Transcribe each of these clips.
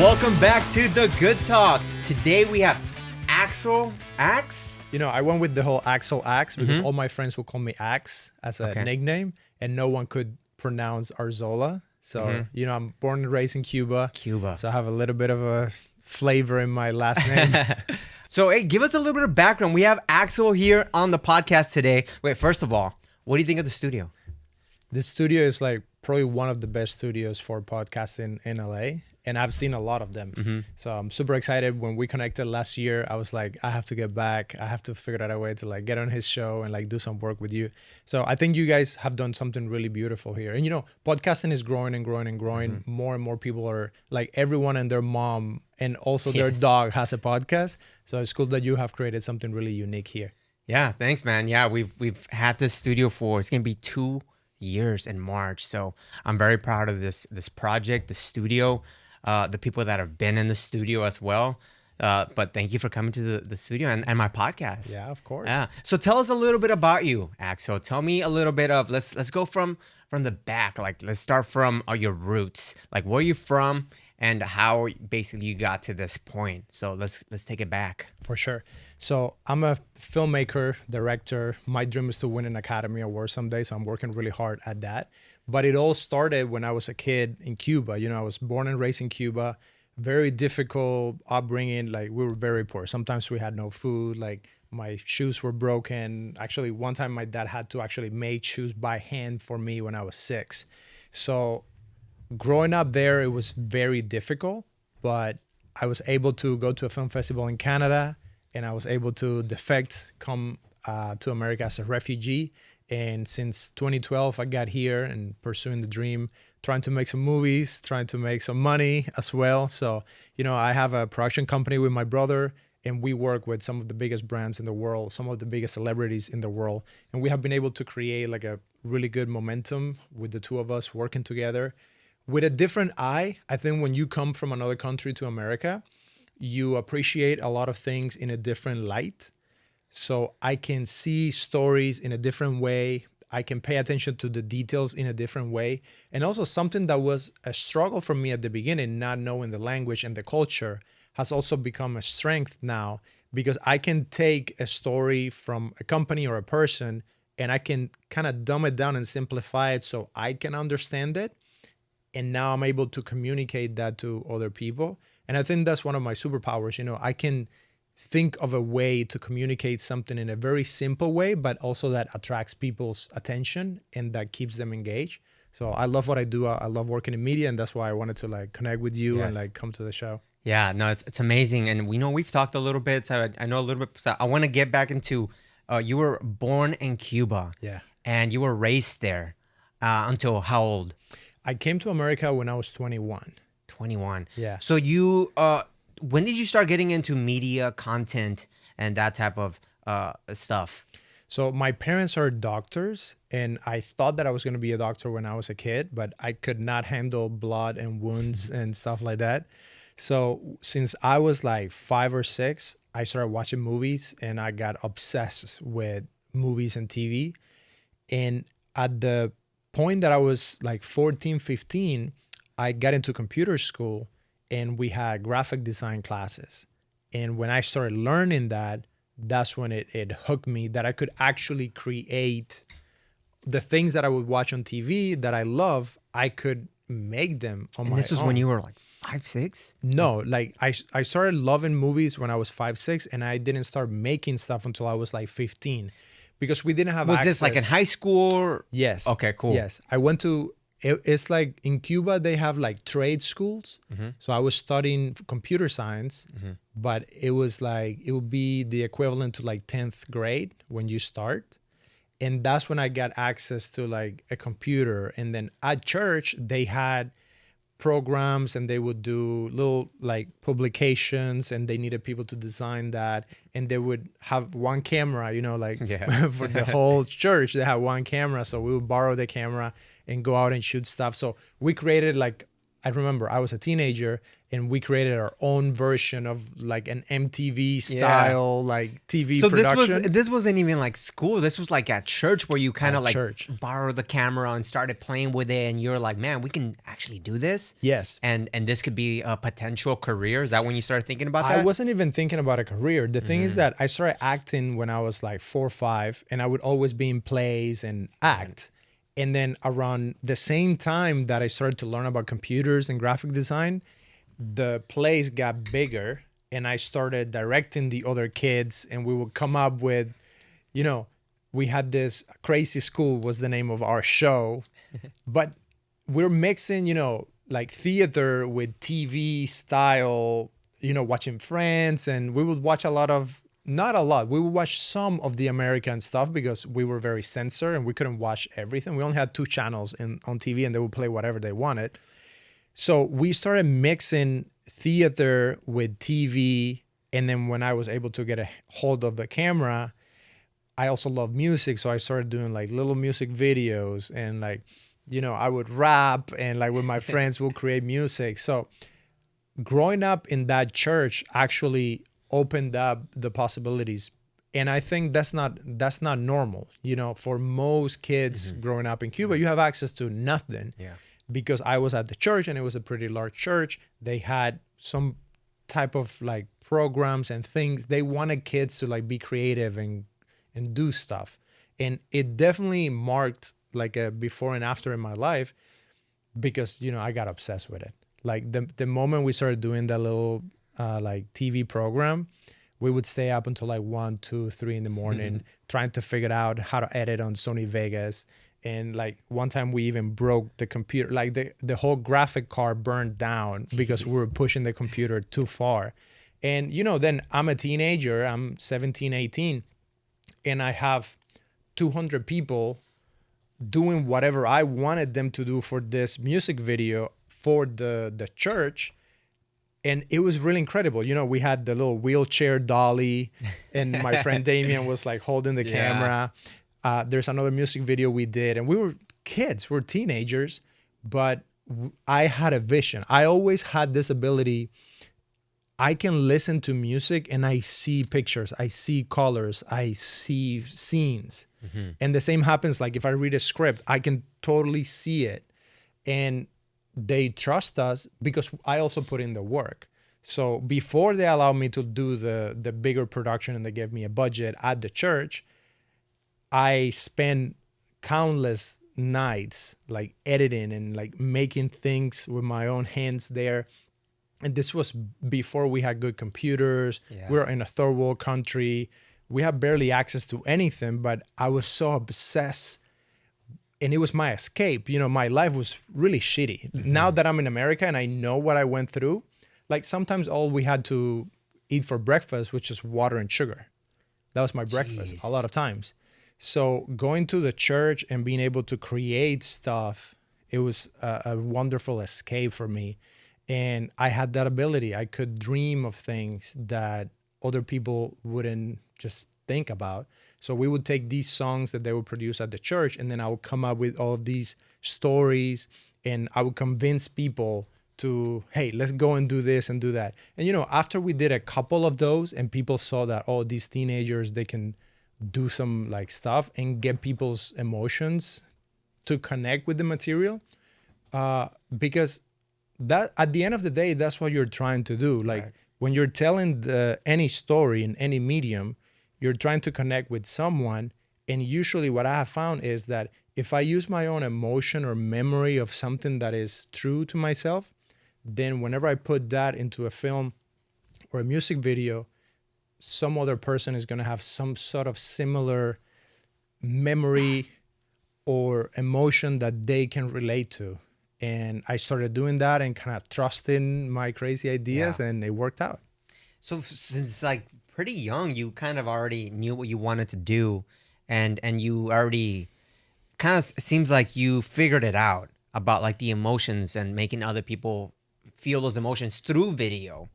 Welcome back to The Good Talk. Today we have Axel. Axe? You know, I went with the whole Axel Axe because all my friends would call me Axe as a nickname, and no one could pronounce Arzola. So, you know, I'm born and raised in Cuba. So I have a little bit of a flavor in my last name. So, hey, give us a little bit of background. We have Axel here on the podcast today. Wait, first of all, what do you think of the studio? This studio is like probably one of the best studios for podcasting in LA. And I've seen a lot of them. So I'm super excited. When we connected last year, I was like, I have to get back. I have to figure out a way to like get on his show and like do some work with you. So I think you guys have done something really beautiful here. And you know, podcasting is growing and growing and growing. More and more people are like, everyone and their mom and also their dog has a podcast. So it's cool that you have created something really unique here. Yeah, thanks, man. Yeah, we've had this studio it's gonna be 2 years in March. So I'm very proud of this project, the studio. The people that have been in the studio as well. But thank you for coming to the studio and my podcast. Yeah, of course. Yeah. So tell us a little bit about you, Axel. Tell me a little bit of, let's go from the back. Like, let's start from your roots. Like, where are you from and how basically you got to this point. So let's take it back. For sure. So I'm a filmmaker, director. My dream is to win an Academy Award someday. So I'm working really hard at that. But it all started when I was a kid in Cuba. You know, I was born and raised in Cuba. Very difficult upbringing. Like, we were very poor. Sometimes we had no food. Like, my shoes were broken. Actually, one time my dad had to actually make shoes by hand for me when I was 6. So growing up there, it was very difficult. But I was able to go to a film festival in Canada, and I was able to come to America as a refugee. And since 2012, I got here and pursuing the dream, trying to make some movies, trying to make some money as well. So, you know, I have a production company with my brother, and we work with some of the biggest brands in the world, some of the biggest celebrities in the world. And we have been able to create like a really good momentum with the two of us working together with a different eye. I think when you come from another country to America, you appreciate a lot of things in a different light. So I can see stories in a different way. I can pay attention to the details in a different way. And also something that was a struggle for me at the beginning, not knowing the language and the culture, has also become a strength now, because I can take a story from a company or a person and I can kind of dumb it down and simplify it so I can understand it. And now I'm able to communicate that to other people. And I think that's one of my superpowers. You know, I can think of a way to communicate something in a very simple way, but also that attracts people's attention and that keeps them engaged. So I love what I do. I love working in media, and that's why I wanted to like connect with you and like come to the show. Yeah, no, it's amazing. And we know we've talked a little bit. So I know a little bit. So I want to get back into, you were born in Cuba. Yeah. And you were raised there until how old? I came to America when I was 21. 21. Yeah. So you, when did you start getting into media content and that type of stuff? So my parents are doctors, and I thought that I was going to be a doctor when I was a kid, but I could not handle blood and wounds and stuff like that. So since I was like 5 or 6, I started watching movies, and I got obsessed with movies and TV. And at the point that I was like 14, 15, I got into computer school, and we had graphic design classes. And when I started learning that, that's when it hooked me that I could actually create the things that I would watch on TV that I love. I could make them on my own. And this was when you were like 5, 6? No, like I started loving movies when I was 5, 6, and I didn't start making stuff until I was like 15, because we didn't have access. Was this like in high school? Or? Yes. Okay, cool. Yes. I went to, it's like in Cuba, they have like trade schools. So I was studying computer science, but it was like, it would be the equivalent to like 10th grade when you start. And that's when I got access to like a computer. And then at church, they had programs, and they would do little like publications, and they needed people to design that. And they would have one camera, you know, like for the whole church, they had one camera. So we would borrow the camera and go out and shoot stuff. So we created like I remember I was a teenager and we created our own version of like an MTV Yeah. style like TV So production this wasn't even like school. This was like at church where you kind of at like church. borrowed the camera and started playing with it, and you're like, man, we can actually do this, Yes. and this could be a potential career. Is that when you started thinking about I that? wasn't even thinking about a career. The thing is that I started acting when I was like 4 or 5, and I would always be in plays and act. And then around the same time that I started to learn about computers and graphic design, the plays got bigger and I started directing the other kids, and we would come up with, you know, we had this Crazy School was the name of our show, but we're mixing, like theater with TV style, watching Friends, and we would watch a lot of, not a lot, we would watch some of the American stuff because we were very censored and we couldn't watch everything. We only had 2 channels on TV and they would play whatever they wanted. So we started mixing theater with TV. And then when I was able to get a hold of the camera, I also love music. So I started doing like little music videos and like, I would rap and like with my friends we'll create music. So growing up in that church actually opened up the possibilities. And I think that's not normal. For most kids growing up in Cuba, you have access to nothing. Yeah. Because I was at the church and it was a pretty large church. They had some type of like programs and things. They wanted kids to like be creative and do stuff. And it definitely marked like a before and after in my life because, I got obsessed with it. Like the moment we started doing that little like TV program, we would stay up until like 1, 2, 3 in the morning trying to figure out how to edit on Sony Vegas. And like one time we even broke the computer, like the whole graphic card burned down because we were pushing the computer too far. And, then I'm a teenager, I'm 17, 18, and I have 200 people doing whatever I wanted them to do for this music video for the church. And it was really incredible. We had the little wheelchair dolly and my friend Damien was like holding the camera. There's another music video we did and we were kids, we're teenagers, but I had a vision. I always had this ability. I can listen to music and I see pictures, I see colors, I see scenes. And the same happens like if I read a script, I can totally see it. And they trust us because I also put in the work. So before they allow me to do the bigger production and they gave me a budget at the church, I spent countless nights like editing and like making things with my own hands there. And this was before we had good computers. Yeah. We were in a third world country. We had barely access to anything, but I was so obsessed. And it was my escape. My life was really shitty. Now that I'm in America and I know what I went through, like sometimes all we had to eat for breakfast was just water and sugar. That was my breakfast a lot of times. So going to the church and being able to create stuff, it was a wonderful escape for me. And I had that ability. I could dream of things that other people wouldn't just think about. So we would take these songs that they would produce at the church, and then I would come up with all of these stories, and I would convince people to, hey, let's go and do this and do that. And, after we did a couple of those and people saw that, oh, these teenagers, they can do some like stuff and get people's emotions to connect with the material, because that at the end of the day, that's what you're trying to do. Like when you're telling any story in any medium, you're trying to connect with someone. And usually what I have found is that if I use my own emotion or memory of something that is true to myself, then whenever I put that into a film or a music video, some other person is going to have some sort of similar memory or emotion that they can relate to. And I started doing that and kind of trusting my crazy ideas, and it worked out. So since like pretty young, you kind of already knew what you wanted to do, and you already kind of seems like you figured it out about like the emotions and making other people feel those emotions through video.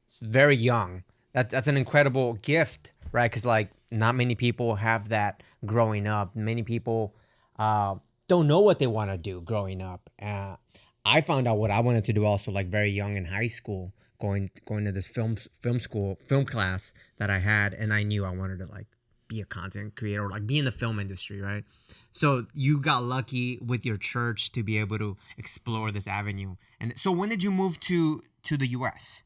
It's very young. That's an incredible gift, right? Because like not many people have that growing up. Many people don't know what they want to do growing up. I found out what I wanted to do also like very young in high school, going to this film class that I had, and I knew I wanted to like be a content creator or like be in the film industry, right? So you got lucky with your church to be able to explore this avenue. And so when did you move to the US?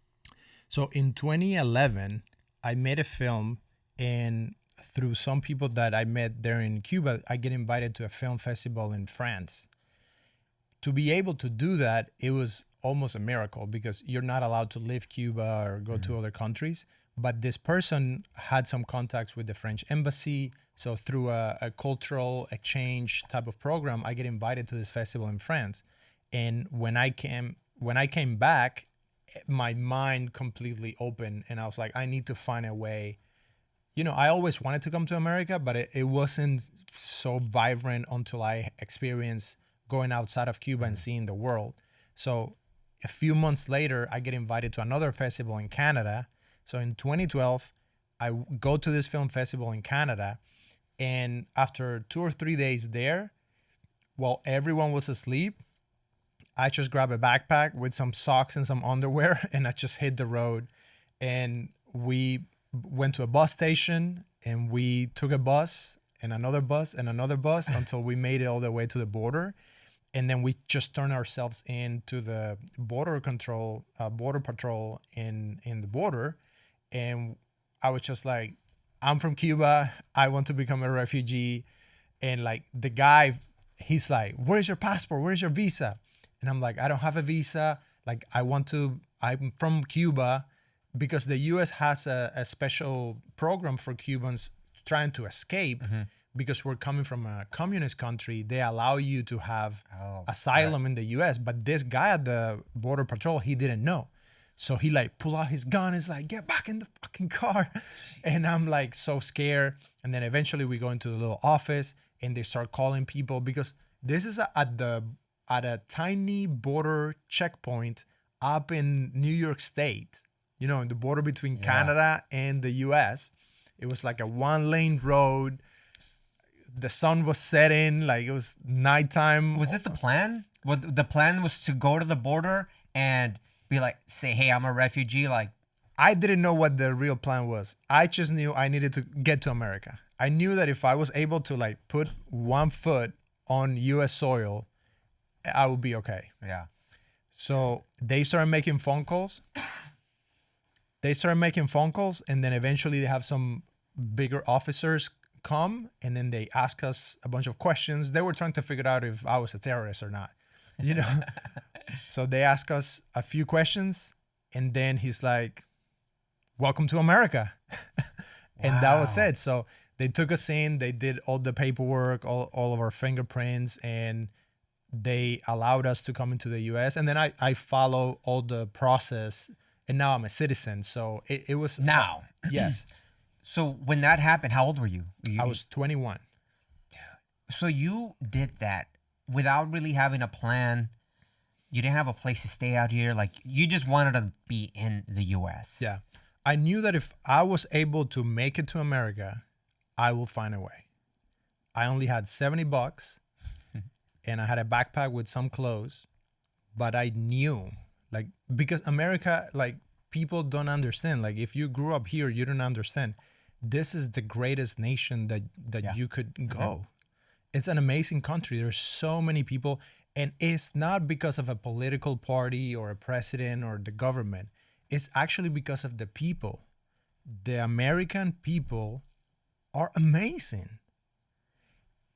So in 2011, I made a film, and through some people that I met there in Cuba, I get invited to a film festival in France. To be able to do that, it was almost a miracle because you're not allowed to leave Cuba or go to other countries. But this person had some contacts with the French embassy. So through a cultural exchange type of program, I get invited to this festival in France. And when I came back, my mind completely opened, and I was like, I need to find a way. I always wanted to come to America, but it wasn't so vibrant until I experienced going outside of Cuba and seeing the world. So a few months later, I get invited to another festival in Canada. So in 2012, I go to this film festival in Canada. And after 2 or 3 days there, while everyone was asleep, I just grabbed a backpack with some socks and some underwear, and I just hit the road. And we went to a bus station, and we took a bus and another bus and another bus until we made it all the way to the border. And then we just turned ourselves into the border patrol in the border. And I was just like, I'm from Cuba. I want to become a refugee. And like the guy, he's like, where's your passport? Where's your visa? And I'm like, I don't have a visa. Like I'm from Cuba, because the US has a special program for Cubans trying to escape. Because we're coming from a communist country, they allow you to have asylum in the US. But this guy at the border patrol, he didn't know. So he like pull out his gun. Is like, get back in the fucking car. And I'm like so scared. And then eventually we go into the little office, and they start calling people, because this is at a tiny border checkpoint up in New York State, in the border between Canada and the US. It was like a 1-lane road. The sun was setting, like it was nighttime. Was this the plan? The plan was to go to the border and be like, say, hey, I'm a refugee. Like, I didn't know what the real plan was. I just knew I needed to get to America. I knew that if I was able to like put one foot on US soil, I would be okay. Yeah. So they started making phone calls. And then eventually they have some bigger officers come, and then they ask us a bunch of questions. They were trying to figure out if I was a terrorist or not, So they ask us a few questions, and then he's like, welcome to America. And that was it. So they took us in, they did all the paperwork, all of our fingerprints, and they allowed us to come into the US. And then I follow all the process, and now I'm a citizen. So it was now. Yes. So when that happened, how old were you? I was 21. So you did that without really having a plan. You didn't have a place to stay out here. Like, you just wanted to be in the US. Yeah. I knew that if I was able to make it to America, I will find a way. I only had $70 and I had a backpack with some clothes, but I knew, like, because America, like, people don't understand. Like, if you grew up here, you don't understand. This is the greatest nation that you could go. It's an amazing country. There's so many people, and it's not because of a political party or a president or the government. It's actually because of the people. The American people are amazing.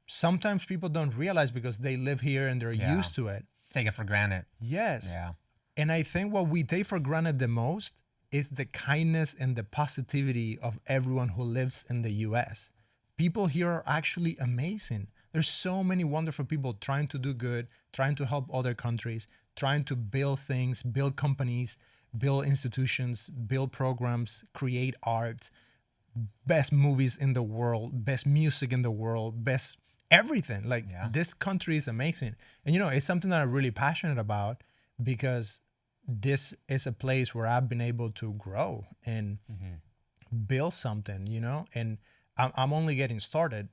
Sometimes people don't realize because they live here and they're used to it. Take it for granted. Yes. Yeah. And I think what we take for granted the most is the kindness and the positivity of everyone who lives in the US. People here are actually amazing. There's so many wonderful people trying to do good, trying to help other countries, trying to build things, build companies, build institutions, build programs, create art, best movies in the world, best music in the world, best everything. Like, this country is amazing. And, it's something that I'm really passionate about, because this is a place where I've been able to grow and build something, and I'm only getting started.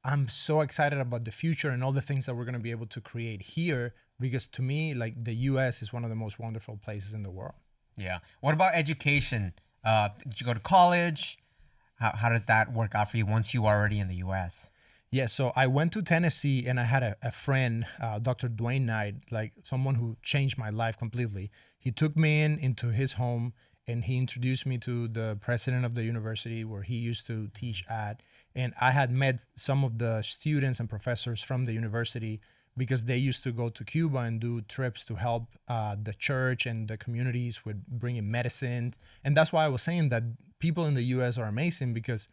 I'm so excited about the future and all the things that we're going to be able to create here, because to me, like, the US is one of the most wonderful places in the world. Yeah. What about education? Did you go to college? How did that work out for you once you were already in the US? Yeah, so I went to Tennessee, and I had a friend, Dr. Dwayne Knight, like someone who changed my life completely. He took me into his home, and he introduced me to the president of the university where he used to teach at. And I had met some of the students and professors from the university because they used to go to Cuba and do trips to help the church and the communities with bringing medicine. And that's why I was saying that people in the US are amazing, because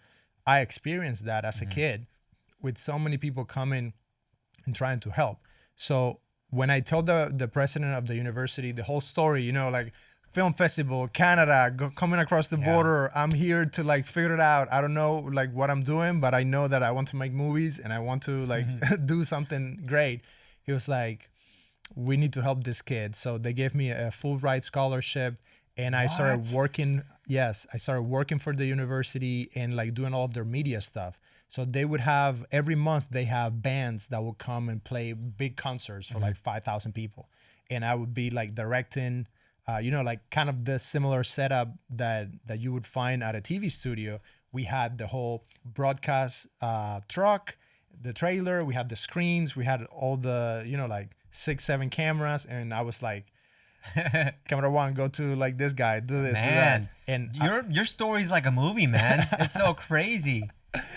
I experienced that as a kid, with so many people coming and trying to help. So when I told the president of the university the whole story, you know, like film festival, Canada, coming across the border, I'm here to like figure it out. I don't know like what I'm doing, but I know that I want to make movies and I want to like do something great. He was like, we need to help this kid. So they gave me a full ride scholarship, and I started working. Yes, I started working for the university and like doing all of their media stuff. So they would have, every month they have bands that would come and play big concerts for like 5,000 people. And I would be like directing, you know, like kind of the similar setup that you would find at a TV studio. We had the whole broadcast truck, the trailer, we had the screens, we had all the, you know, like 6-7 cameras. And I was like, camera one, go to like this guy, do this, Man, do that. And your story's like a movie, man. It's so crazy.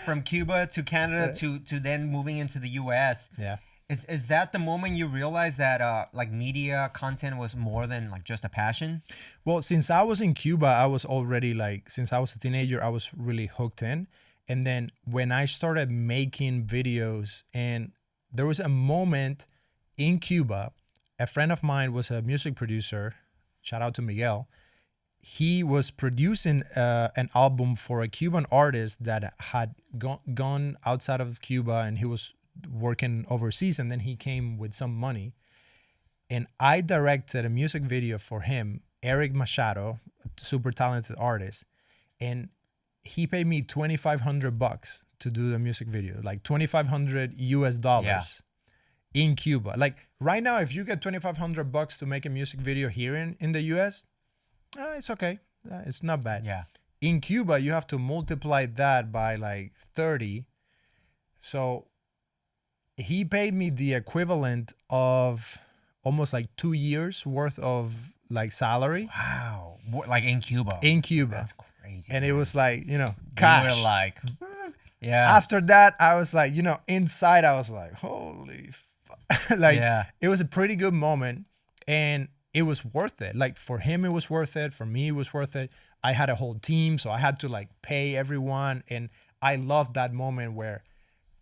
From Cuba to Canada to then moving into the US. Yeah. Is that the moment you realized that like media content was more than like just a passion? Well, since I was in Cuba, I was already like, since I was a teenager, I was really hooked in. And then when I started making videos, and there was a moment in Cuba, a friend of mine was a music producer, shout out to Miguel. He was producing an album for a Cuban artist that had gone outside of Cuba, and he was working overseas, and then he came with some money. And I directed a music video for him, Eric Machado, a super talented artist. And he paid me $2,500 to do the music video, like $2,500 US in Cuba. Like right now, if you get $2,500 to make a music video here in the US, it's okay. It's not bad. Yeah. In Cuba, you have to multiply that by like 30. So he paid me the equivalent of almost like 2 years worth of like salary. Wow. Like in Cuba. In Cuba. That's crazy. And man. it was like, you know, You cash. were like, yeah. After that, I was like, you know, inside I was like, holy fuck. Like, it was a pretty good moment. And it was worth it. Like for him, it was worth it. For me, it was worth it. I had a whole team, so I had to like pay everyone. And I loved that moment where,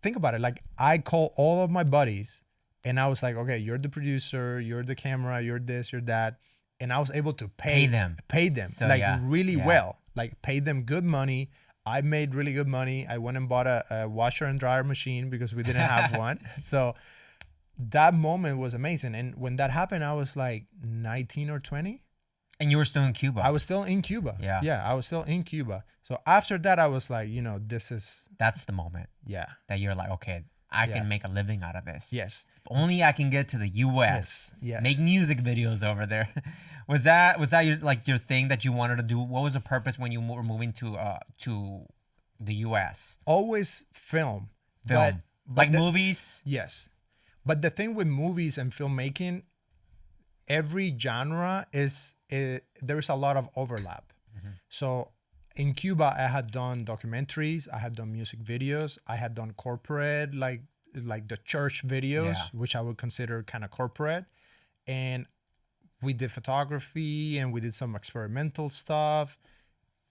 think about it, like I call all of my buddies and I was like, okay, you're the producer, you're the camera, you're this, you're that. And I was able to pay them So, like really well, like pay them good money. I made really good money. I went and bought a washer and dryer machine because we didn't have one. So that moment was amazing. And when that happened, I was like 19 or 20. And you were still in Cuba. I was still in Cuba. Yeah, I was still in Cuba. So after that, I was like, you know, that's the moment. Yeah. That you're like, okay, I can make a living out of this. Yes. If only I can get to the US. Yes. Make music videos over there. Was that your thing that you wanted to do? What was the purpose when you were moving to the US? Always film. But like movies? Yes. But the thing with movies and filmmaking, every genre there's a lot of overlap. So in Cuba, I had done documentaries, I had done music videos, I had done corporate, like the church videos, which I would consider kind of corporate. And we did photography and we did some experimental stuff.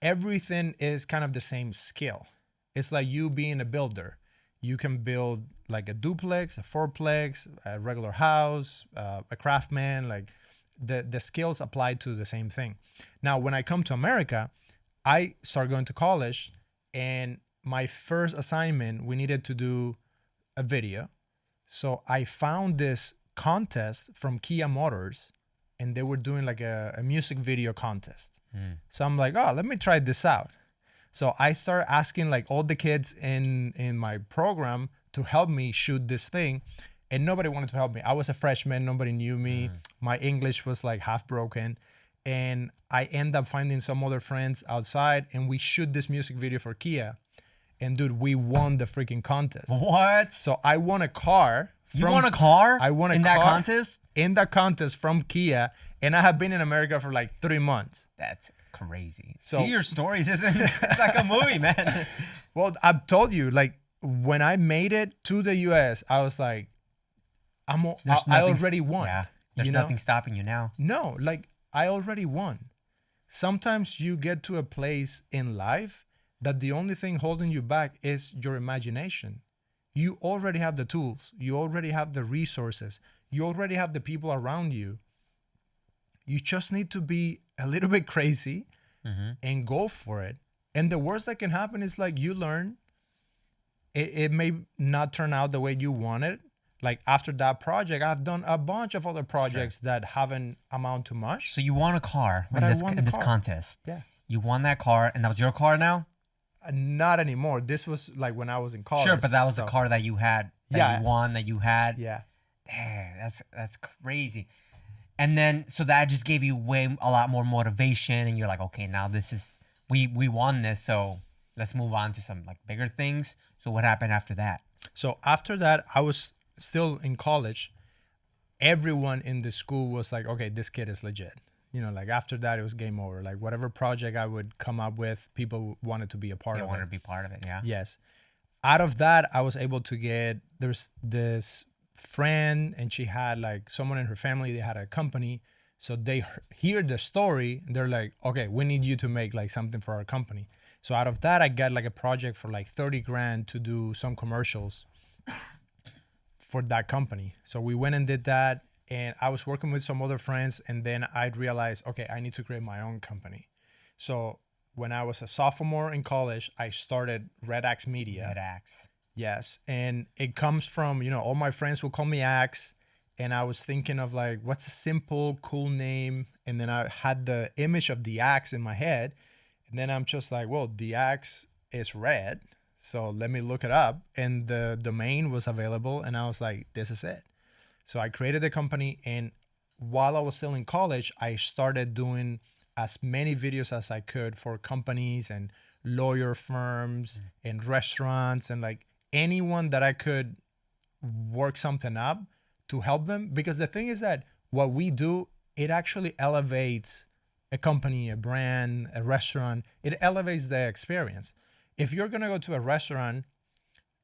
Everything is kind of the same skill. It's like you being a builder. You can build like a duplex, a fourplex, a regular house, a craftsman, like the skills apply to the same thing. Now, when I come to America, I started going to college, and my first assignment, we needed to do a video. So I found this contest from Kia Motors, and they were doing like a music video contest. So I'm like, oh, let me try this out. So I started asking like all the kids in my program to help me shoot this thing, and nobody wanted to help me. I was a freshman, nobody knew me. My English was like half broken, and I end up finding some other friends outside, and we shoot this music video for Kia. And dude, we won the freaking contest. What? So I won a car. You won a car? I won a in car that contest? In that contest from Kia, and I have been in America for like 3 months. That's crazy. So- See, your stories isn't. It's like a movie, man. Well, I've told you, like when I made it to the US, I was like, I already won. Yeah. There's you know? nothing stopping you now. No, like I already won. Sometimes you get to a place in life that the only thing holding you back is your imagination. You already have the tools. You already have the resources. You already have the people around you. You just need to be a little bit crazy and go for it. And the worst that can happen is like you learn. It may not turn out the way you want it. Like after that project, I've done a bunch of other projects that haven't amount to much. So you won a car But in I this, won the in this car. contest. Yeah. You won that car, and that was your car now? Not anymore. This was like when I was in college. Sure, but that was so, the car that you had, that Yeah. you won, that you had. Yeah. Damn, that's crazy. And then, so that just gave you a lot more motivation, and you're like, okay, now this is, we won this, so let's move on to some like bigger things. So what happened after that? So after that, I was still in college. Everyone in the school was like, okay, this kid is legit. You know, like after that, it was game over. Like whatever project I would come up with, people wanted to be a part You of wanted it. to be part of it, yeah? Yes. Out of that, I was able to get, there's this friend, and she had like someone in her family, they had a company. So they hear the story, and they're like, okay, we need you to make like something for our company. So out of that, I got like a project for like 30 grand to do some commercials for that company. So we went and did that, and I was working with some other friends, and then I'd realized, okay, I need to create my own company. So when I was a sophomore in college, I started Red Axe Media. Red Axe. Yes. And it comes from, you know, all my friends will call me Axe. And I was thinking of like, what's a simple, cool name? And then I had the image of the axe in my head. And then I'm just like, well, the axe is red. So let me look it up. And the domain was available. And I was like, this is it. So I created the company. And while I was still in college, I started doing as many videos as I could for companies and lawyer firms and restaurants and like anyone that I could work something up to help them. Because the thing is that what we do, it actually elevates a company, a brand, a restaurant. It elevates the experience. If you're going to go to a restaurant,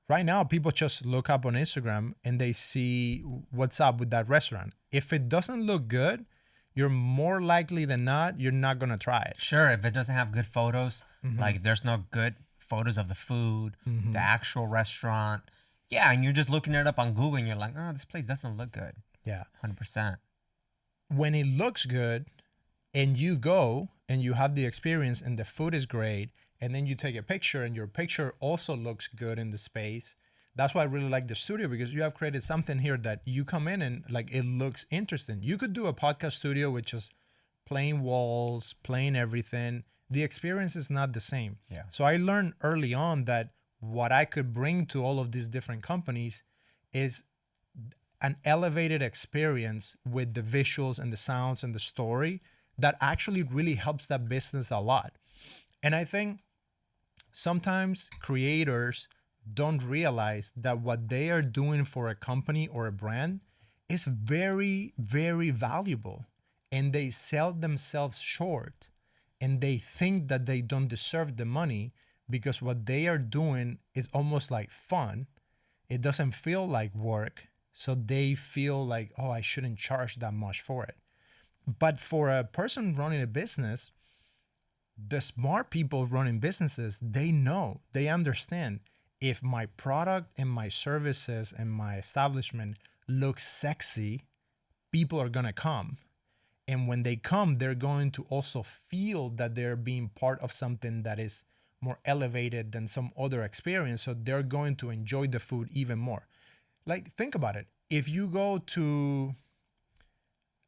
right now, people just look up on Instagram and they see what's up with that restaurant. If it doesn't look good, you're more likely than not, you're not going to try it. Sure, if it doesn't have good photos, like if there's no good photos of the food, the actual restaurant. Yeah, and you're just looking it up on Google and you're like, oh, this place doesn't look good. Yeah. 100%. When it looks good and you go and you have the experience and the food is great, and then you take a picture and your picture also looks good in the space. That's why I really like the studio, because you have created something here that you come in and like it looks interesting. You could do a podcast studio with just plain walls, plain everything. The experience is not the same. Yeah. So I learned early on that what I could bring to all of these different companies is an elevated experience with the visuals and the sounds and the story that actually really helps that business a lot. And I think sometimes creators don't realize that what they are doing for a company or a brand is very, very valuable. And they sell themselves short, and they think that they don't deserve the money because what they are doing is almost like fun. It doesn't feel like work. So they feel like, oh, I shouldn't charge that much for it. But for a person running a business, the smart people running businesses, they know, they understand, if my product and my services and my establishment looks sexy, people are going to come. And when they come, they're going to also feel that they're being part of something that is more elevated than some other experience. So they're going to enjoy the food even more. Like, think about it. If you go to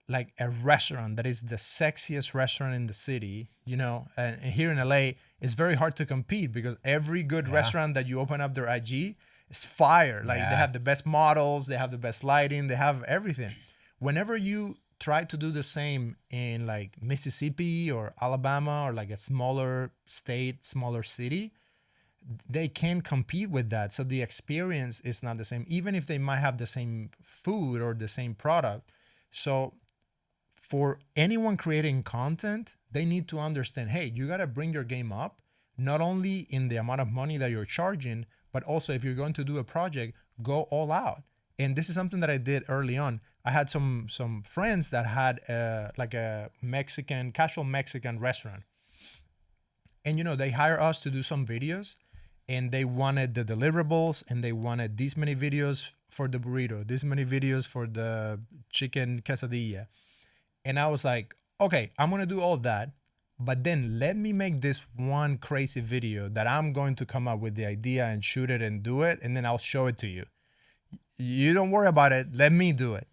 like a restaurant that is the sexiest restaurant in the city, you know, and here in LA, it's very hard to compete because every good restaurant that you open up their IG, It's fire. Like they Yeah. have the best models, they have the best lighting, they have everything. Whenever you try to do the same in like Mississippi or Alabama or like a smaller state, smaller city, they can't compete with that. So the experience is not the same, even if they might have the same food or the same product. So for anyone creating content, they need to understand, hey, you got to bring your game up, not only in the amount of money that you're charging, but also if you're going to do a project, go all out. And this is something that I did early on. I had some friends that had like a Mexican, casual Mexican restaurant. And, you know, they hire us to do some videos and they wanted the deliverables and they wanted this many videos for the burrito, this many videos for the chicken quesadilla. And I was like, okay, I'm going to do all that. But then let me make this one crazy video that I'm going to come up with the idea and shoot it and do it. And then I'll show it to you. You don't worry about it. Let me do it.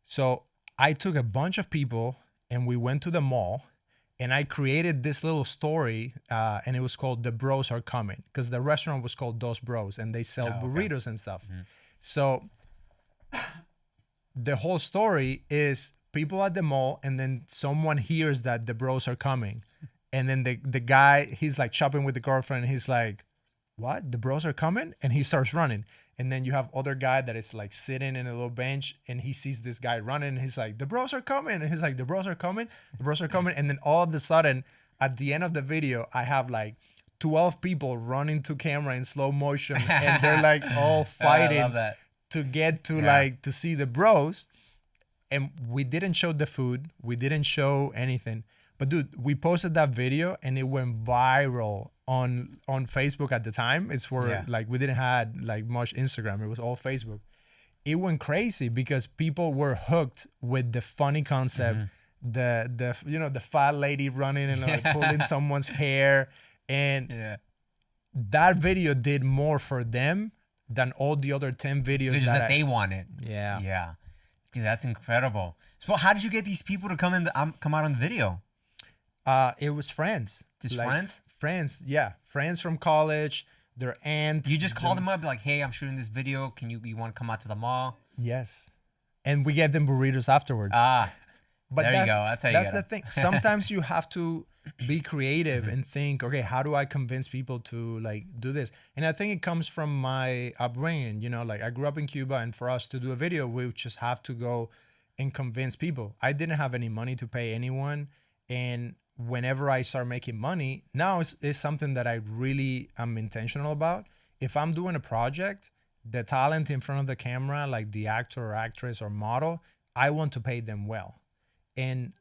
So I took a bunch of people and we went to the mall and I created this little story and it was called The Bros Are Coming because the restaurant was called Dos Bros and they sell burritos and stuff. Mm-hmm. So the whole story is people at the mall and then someone hears that the bros are coming. And then the guy, he's like shopping with the girlfriend. And he's like, what? The bros are coming? And he starts running. And then you have other guy that is like sitting in a little bench and he sees this guy running and he's like, the bros are coming. And he's like, the bros are coming. The bros are coming. And then all of a sudden, at the end of the video, I have like 12 people running to camera in slow motion. And they're like all fighting to get to like to see the bros. And we didn't show the food. We didn't show anything. But dude, we posted that video and it went viral on Facebook at the time. It's where like we didn't had like much Instagram. It was all Facebook. It went crazy because people were hooked with the funny concept, the you know, the fat lady running and like pulling someone's hair. And that video did more for them than all the other 10 videos that they wanted. Yeah. Yeah. Dude, that's incredible. So how did you get these people to come out on the video? It was friends. Just like, friends? Friends, yeah. Friends from college, their aunt. You just called them up like, hey, I'm shooting this video. Can you want to come out to the mall? Yes. And we gave them burritos afterwards. But there you go. That's the thing. Sometimes you have to be creative and think, okay, how do I convince people to like do this? And I think it comes from my upbringing. You know, like I grew up in Cuba, and for us to do a video, we just have to go and convince people. I didn't have any money to pay anyone, and whenever I start making money, now it's something that I really am intentional about. If I'm doing a project, the talent in front of the camera, like the actor or actress or model, I want to pay them well. And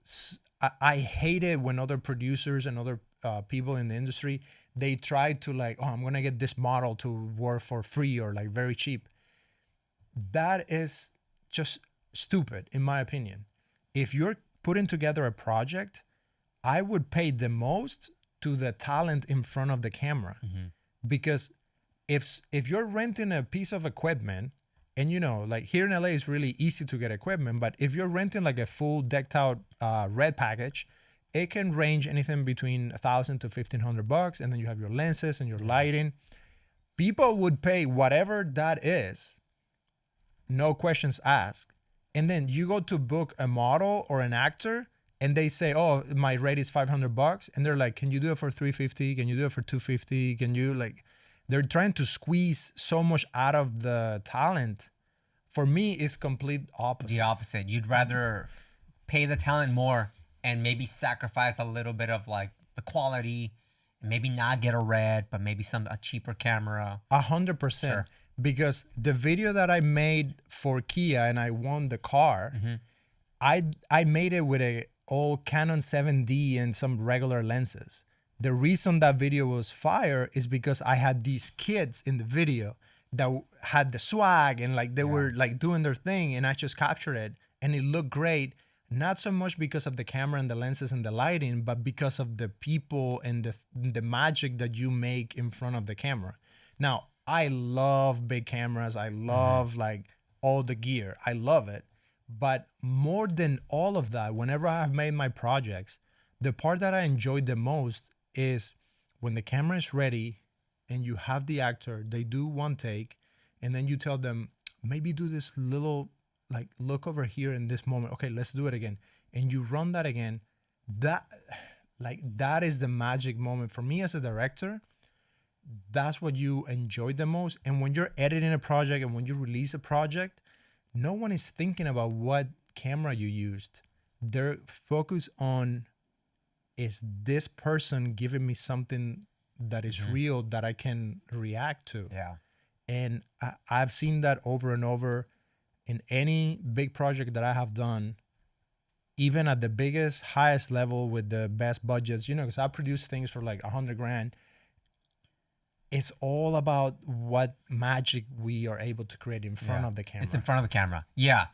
I hate it when other producers and other people in the industry, they try to like, oh, I'm going to get this model to work for free or like very cheap. That is just stupid, in my opinion. If you're putting together a project, I would pay the most to the talent in front of the camera. Because if you're renting a piece of equipment, and you know, like here in LA, it's really easy to get equipment. But if you're renting like a full decked out red package, it can range anything between $1,000 to $1,500, and then you have your lenses and your lighting. People would pay whatever that is, no questions asked. And then you go to book a model or an actor, and they say, "Oh, my rate is $500," and they're like, "Can you do it for $350? Can you do it for $250? Can you like?" They're trying to squeeze so much out of the talent. For me, it's complete opposite. The opposite. You'd rather pay the talent more and maybe sacrifice a little bit of like the quality, maybe not get a red, but maybe a cheaper camera. 100%. Sure. Because the video that I made for Kia and I won the car, I made it with a old Canon 7D and some regular lenses. The reason that video was fire is because I had these kids in the video that had the swag and like they were like doing their thing, and I just captured it and it looked great. Not so much because of the camera and the lenses and the lighting, but because of the people and the magic that you make in front of the camera. Now, I love big cameras. I love like all the gear. I love it. But more than all of that, whenever I've made my projects, the part that I enjoyed the most is when the camera is ready and you have the actor, they do one take, and then you tell them, maybe do this little, like, look over here in this moment. Okay, let's do it again. And you run that again. That is the magic moment for me as a director. That's what you enjoy the most. And when you're editing a project and when you release a project, no one is thinking about what camera you used. They're focused on, is this person giving me something that is real that I can react to? Yeah. And I've seen that over and over in any big project that I have done, even at the biggest, highest level with the best budgets, because I produce things for like 100 grand. It's all about what magic we are able to create in front of the camera. It's in front of the camera. Yeah.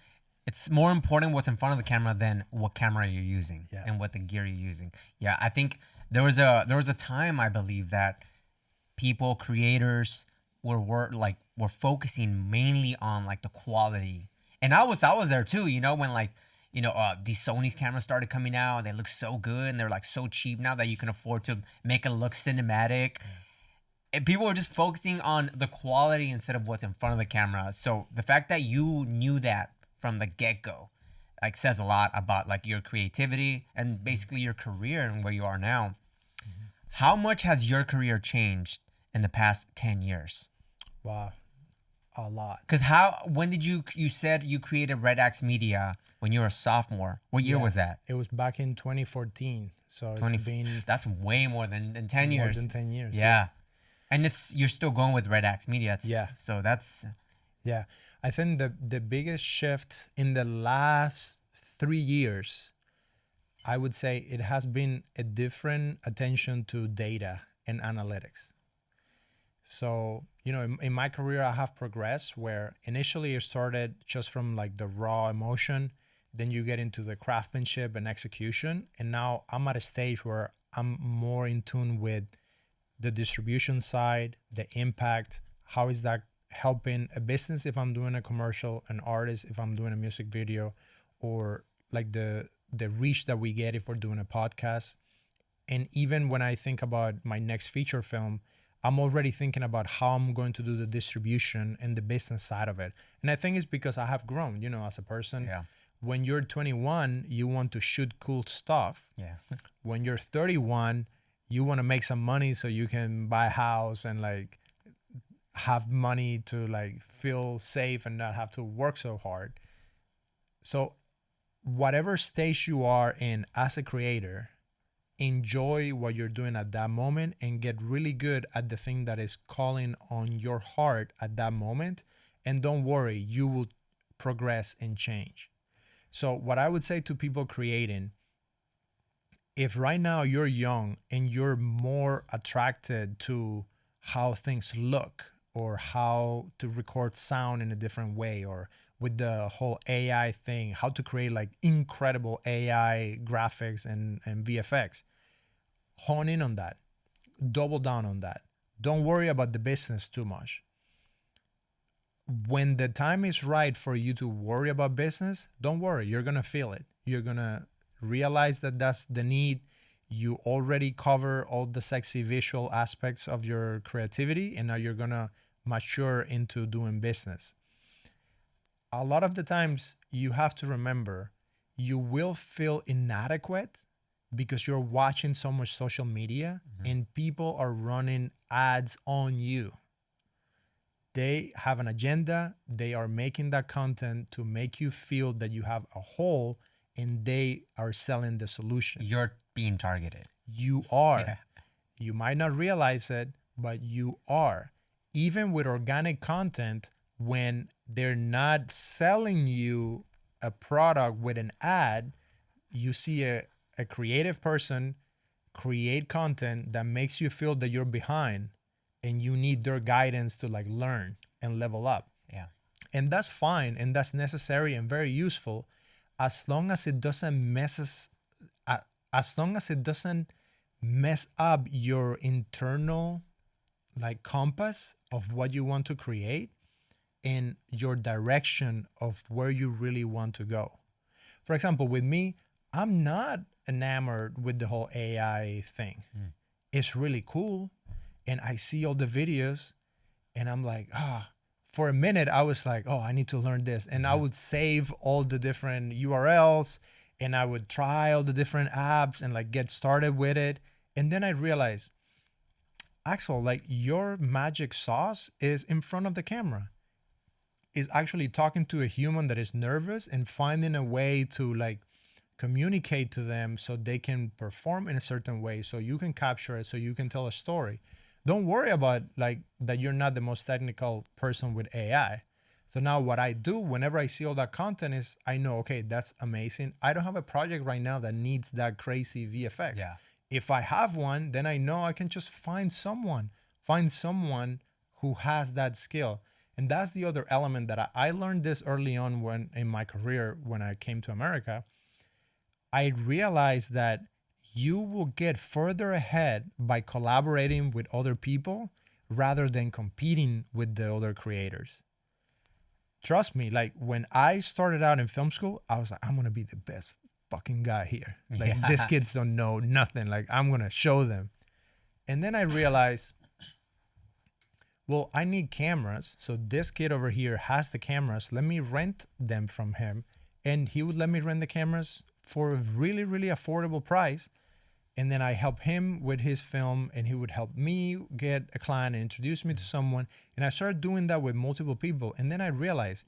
It's more important what's in front of the camera than what camera you're using and what the gear you're using. Yeah, I think there was a time, I believe, that people, creators were focusing mainly on like the quality. And I was there too, when these Sony's cameras started coming out, they look so good and they're like so cheap now that you can afford to make it look cinematic. And people were just focusing on the quality instead of what's in front of the camera. So the fact that you knew that from the get-go, like, says a lot about like your creativity and basically your career and where you are now. How much has your career changed in the past 10 years? Wow, a lot. Because when did you said you created Red Axe Media when you were a sophomore? What year was that? It was back in 2014. So it's been that's way more than 10 more years. than 10 years. Yeah. And you're still going with Red Axe Media. So that's... Yeah. I think the biggest shift in the last 3 years, I would say it has been a different attention to data and analytics. So, in my career, I have progressed where initially it started just from like the raw emotion. Then you get into the craftsmanship and execution. And now I'm at a stage where I'm more in tune with the distribution side, the impact, how is that helping a business if I'm doing a commercial, an artist if I'm doing a music video, or like the reach that we get if we're doing a podcast. And even when I think about my next feature film, I'm already thinking about how I'm going to do the distribution and the business side of it. And I think it's because I have grown, as a person. Yeah. When you're 21, you want to shoot cool stuff. Yeah. When you're 31, you want to make some money so you can buy a house and like have money to like feel safe and not have to work so hard. So whatever stage you are in as a creator, enjoy what you're doing at that moment and get really good at the thing that is calling on your heart at that moment. And don't worry, you will progress and change. So what I would say to people creating, if right now you're young and you're more attracted to how things look or how to record sound in a different way, or with the whole AI thing, how to create like incredible AI graphics and VFX, hone in on that, double down on that. Don't worry about the business too much. When the time is right for you to worry about business, don't worry, you're going to feel it. You're going to realize that that's the need. You already cover all the sexy visual aspects of your creativity, and now you're going to mature into doing business. A lot of the times you have to remember, you will feel inadequate because you're watching so much social media and people are running ads on you. They have an agenda. They are making that content to make you feel that you have a hole, and they are selling the solution. You're being targeted. You are. Yeah. You might not realize it, but you are. Even with organic content, when they're not selling you a product with an ad, you see a creative person create content that makes you feel that you're behind and you need their guidance to like learn and level up. Yeah. And that's fine and that's necessary and very useful, as long as it doesn't mess up your internal like compass of what you want to create and your direction of where you really want to go. For example, with me, I'm not enamored with the whole AI thing. It's really cool. and I see all the videos, and I'm like, for a minute, I was like, oh, I need to learn this. And I would save all the different URLs, and I would try all the different apps and like get started with it. And then I realized, Axel, like your magic sauce is in front of the camera, is actually talking to a human that is nervous and finding a way to like communicate to them so they can perform in a certain way, so you can capture it, so you can tell a story. Don't worry about like that you're not the most technical person with AI. So now what I do whenever I see all that content is I know, okay, that's amazing. I don't have a project right now that needs that crazy VFX. Yeah. If I have one, then I know I can just find someone who has that skill. And that's the other element that I learned this early on when in my career, when I came to America. I realized that you will get further ahead by collaborating with other people rather than competing with the other creators. Trust me, like when I started out in film school, I was like, I'm gonna be the best fucking guy here. Like these kids don't know nothing. Like I'm gonna show them. And then I realized, well, I need cameras. So this kid over here has the cameras. Let me rent them from him. And he would let me rent the cameras for a really, really affordable price. And then I help him with his film, and he would help me get a client and introduce me to someone. And I started doing that with multiple people. And then I realized,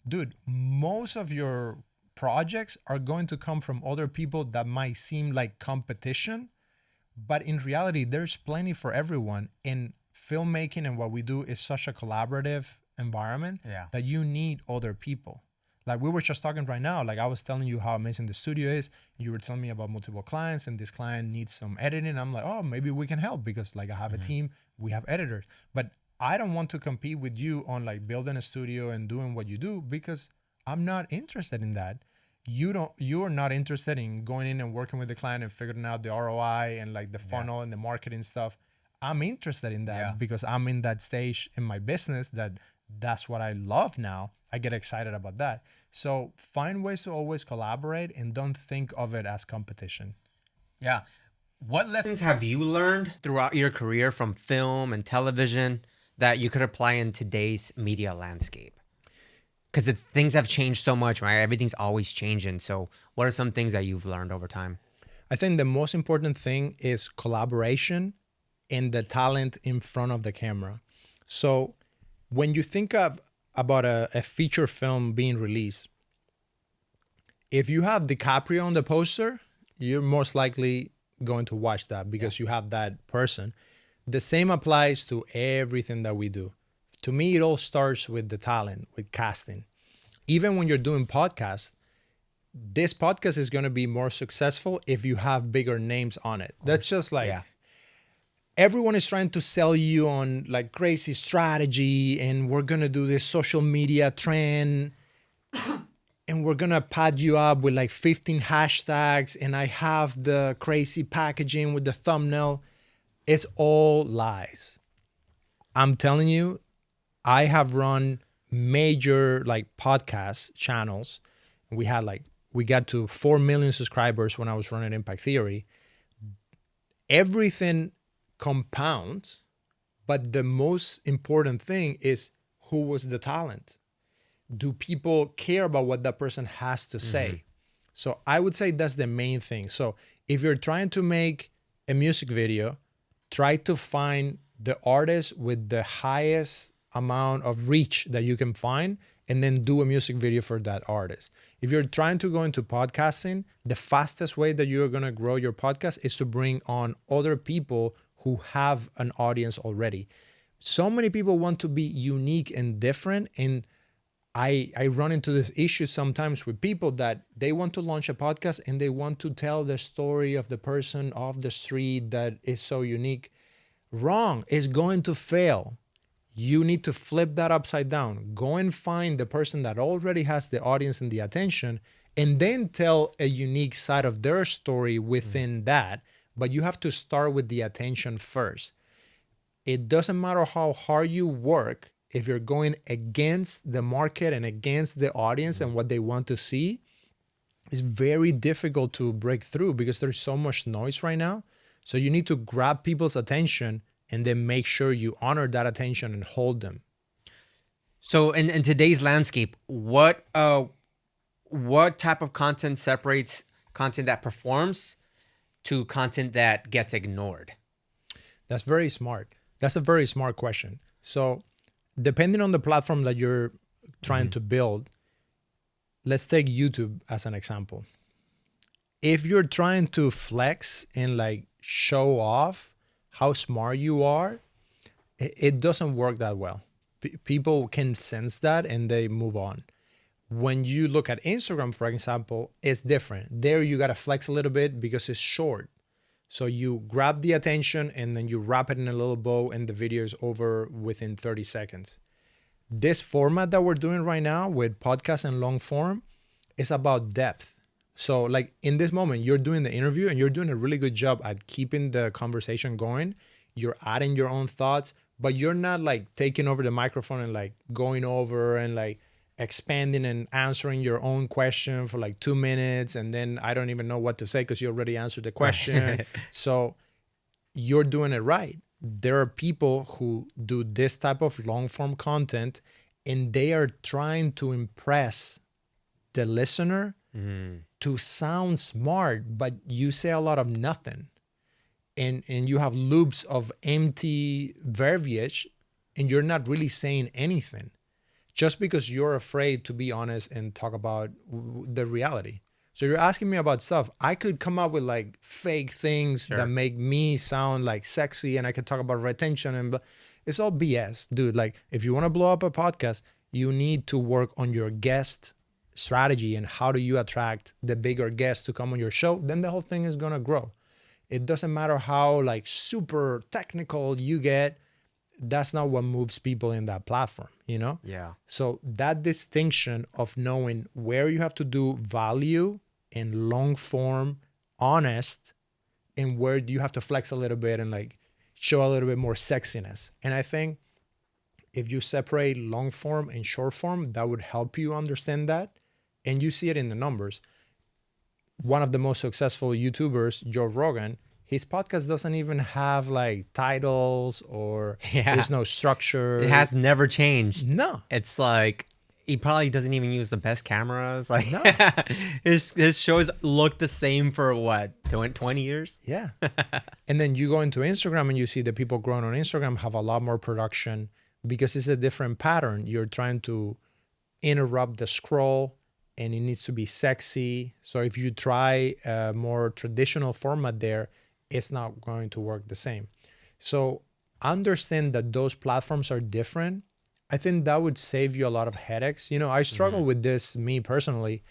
dude, most of your projects are going to come from other people that might seem like competition, but in reality, there's plenty for everyone. And filmmaking and what we do is such a collaborative environment that you need other people. Like we were just talking right now, like I was telling you how amazing the studio is. You were telling me about multiple clients, and this client needs some editing. I'm like, oh, maybe we can help because like I have a team, we have editors. But I don't want to compete with you on like building a studio and doing what you do because I'm not interested in that. You're not interested in going in and working with the client and figuring out the ROI and like the funnel and the marketing stuff. I'm interested in that because I'm in that stage in my business that's what I love now. I get excited about that. So find ways to always collaborate and don't think of it as competition. Yeah. What lessons Have you learned throughout your career from film and television that you could apply in today's media landscape? Because things have changed so much, right? Everything's always changing. So what are some things that you've learned over time? I think the most important thing is collaboration and the talent in front of the camera. So when you think about a feature film being released, if you have DiCaprio on the poster, you're most likely going to watch that because you have that person. The same applies to everything that we do. To me, it all starts with the talent, with casting. Even when you're doing podcasts, this podcast is going to be more successful if you have bigger names on it. That's just like... Everyone is trying to sell you on like crazy strategy, and we're going to do this social media trend, and we're going to pad you up with like 15 hashtags, and I have the crazy packaging with the thumbnail. It's all lies. I'm telling you, I have run major like podcast channels. We got to 4 million subscribers when I was running Impact Theory. Everything compounds, but the most important thing is who was the talent. Do people care about what that person has to say? So I would say that's the main thing. So if you're trying to make a music video, try to find the artist with the highest amount of reach that you can find, and then do a music video for that artist. If you're trying to go into podcasting, the fastest way that you're going to grow your podcast is to bring on other people who have an audience already. So many people want to be unique and different. And I run into this issue sometimes with people that they want to launch a podcast and they want to tell the story of the person off the street that is so unique. Wrong. It's going to fail. You need to flip that upside down. Go and find the person that already has the audience and the attention, and then tell a unique side of their story within that. But you have to start with the attention first. It doesn't matter how hard you work, if you're going against the market and against the audience and what they want to see, it's very difficult to break through because there's so much noise right now. So you need to grab people's attention and then make sure you honor that attention and hold them. So in today's landscape, what type of content separates content that performs to content that gets ignored? That's very smart. That's a very smart question. So, depending on the platform that you're trying to build, let's take YouTube as an example. If you're trying to flex and like show off how smart you are, it doesn't work that well. People can sense that and they move on. When you look at Instagram, for example, it's different. There you got to flex a little bit because it's short. So you grab the attention and then you wrap it in a little bow and the video is over within 30 seconds. This format that we're doing right now with podcast and long form is about depth. So like in this moment, you're doing the interview and you're doing a really good job at keeping the conversation going. You're adding your own thoughts, but you're not like taking over the microphone and like going over and like expanding and answering your own question for like 2 minutes. And then I don't even know what to say because you already answered the question. So you're doing it right. There are people who do this type of long form content and they are trying to impress the listener to sound smart, but you say a lot of nothing. And you have loops of empty verbiage and you're not really saying anything just because you're afraid to be honest and talk about the reality. So you're asking me about stuff. I could come up with like fake things that make me sound like sexy and I could talk about retention and it's all BS, dude. Like if you want to blow up a podcast, you need to work on your guest strategy and how do you attract the bigger guests to come on your show. Then the whole thing is going to grow. It doesn't matter how like super technical you get. That's not what moves people in that platform, you know? Yeah. So that distinction of knowing where you have to do value and long form, honest, and where do you have to flex a little bit and like show a little bit more sexiness. And I think if you separate long form and short form, that would help you understand that. And you see it in the numbers. One of the most successful YouTubers, Joe Rogan, his podcast doesn't even have like titles or there's no structure. It has never changed. No. It's like he probably doesn't even use the best cameras. Like No. his shows look the same for what, 20 years? Yeah. And then you go into Instagram and you see the people growing on Instagram have a lot more production because it's a different pattern. You're trying to interrupt the scroll and it needs to be sexy. So if you try a more traditional format there, it's not going to work the same. So understand that those platforms are different. I think that would save you a lot of headaches. You know, I struggle with this, me personally.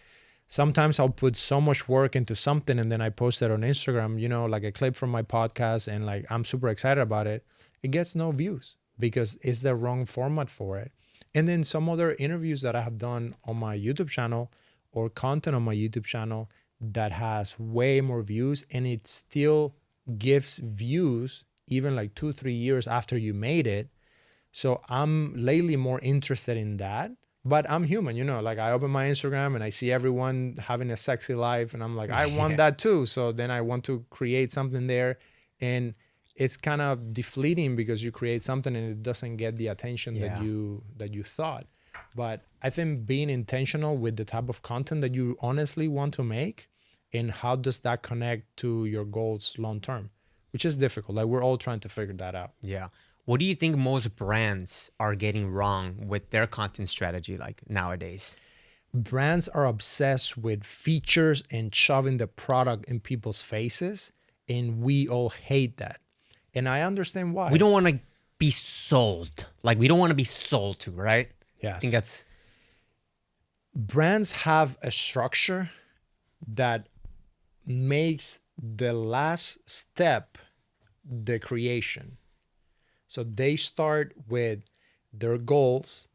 Sometimes I'll put so much work into something and then I post it on Instagram, you know, like a clip from my podcast and like I'm super excited about it. It gets no views because it's the wrong format for it. And then some other interviews that I have done on my YouTube channel or content on my YouTube channel that has way more views and it still gives views even like 2-3 years after you made it. So I'm lately more interested in that, but I'm human, you know, like I open my Instagram and I see everyone having a sexy life and I'm like, I want that too. So then I want to create something there and it's kind of deflating because you create something and it doesn't get the attention that you thought. But I think being intentional with the type of content that you honestly want to make and how does that connect to your goals long term, which is difficult. Like we're all trying to figure that out. Yeah. What do you think most brands are getting wrong with their content strategy like nowadays? Brands are obsessed with features and shoving the product in people's faces, and we all hate that. And I understand why. We don't want to be sold. Like we don't want to be sold to, right? Yes. I think that's brands have a structure that makes the last step the creation. So they start with their goals,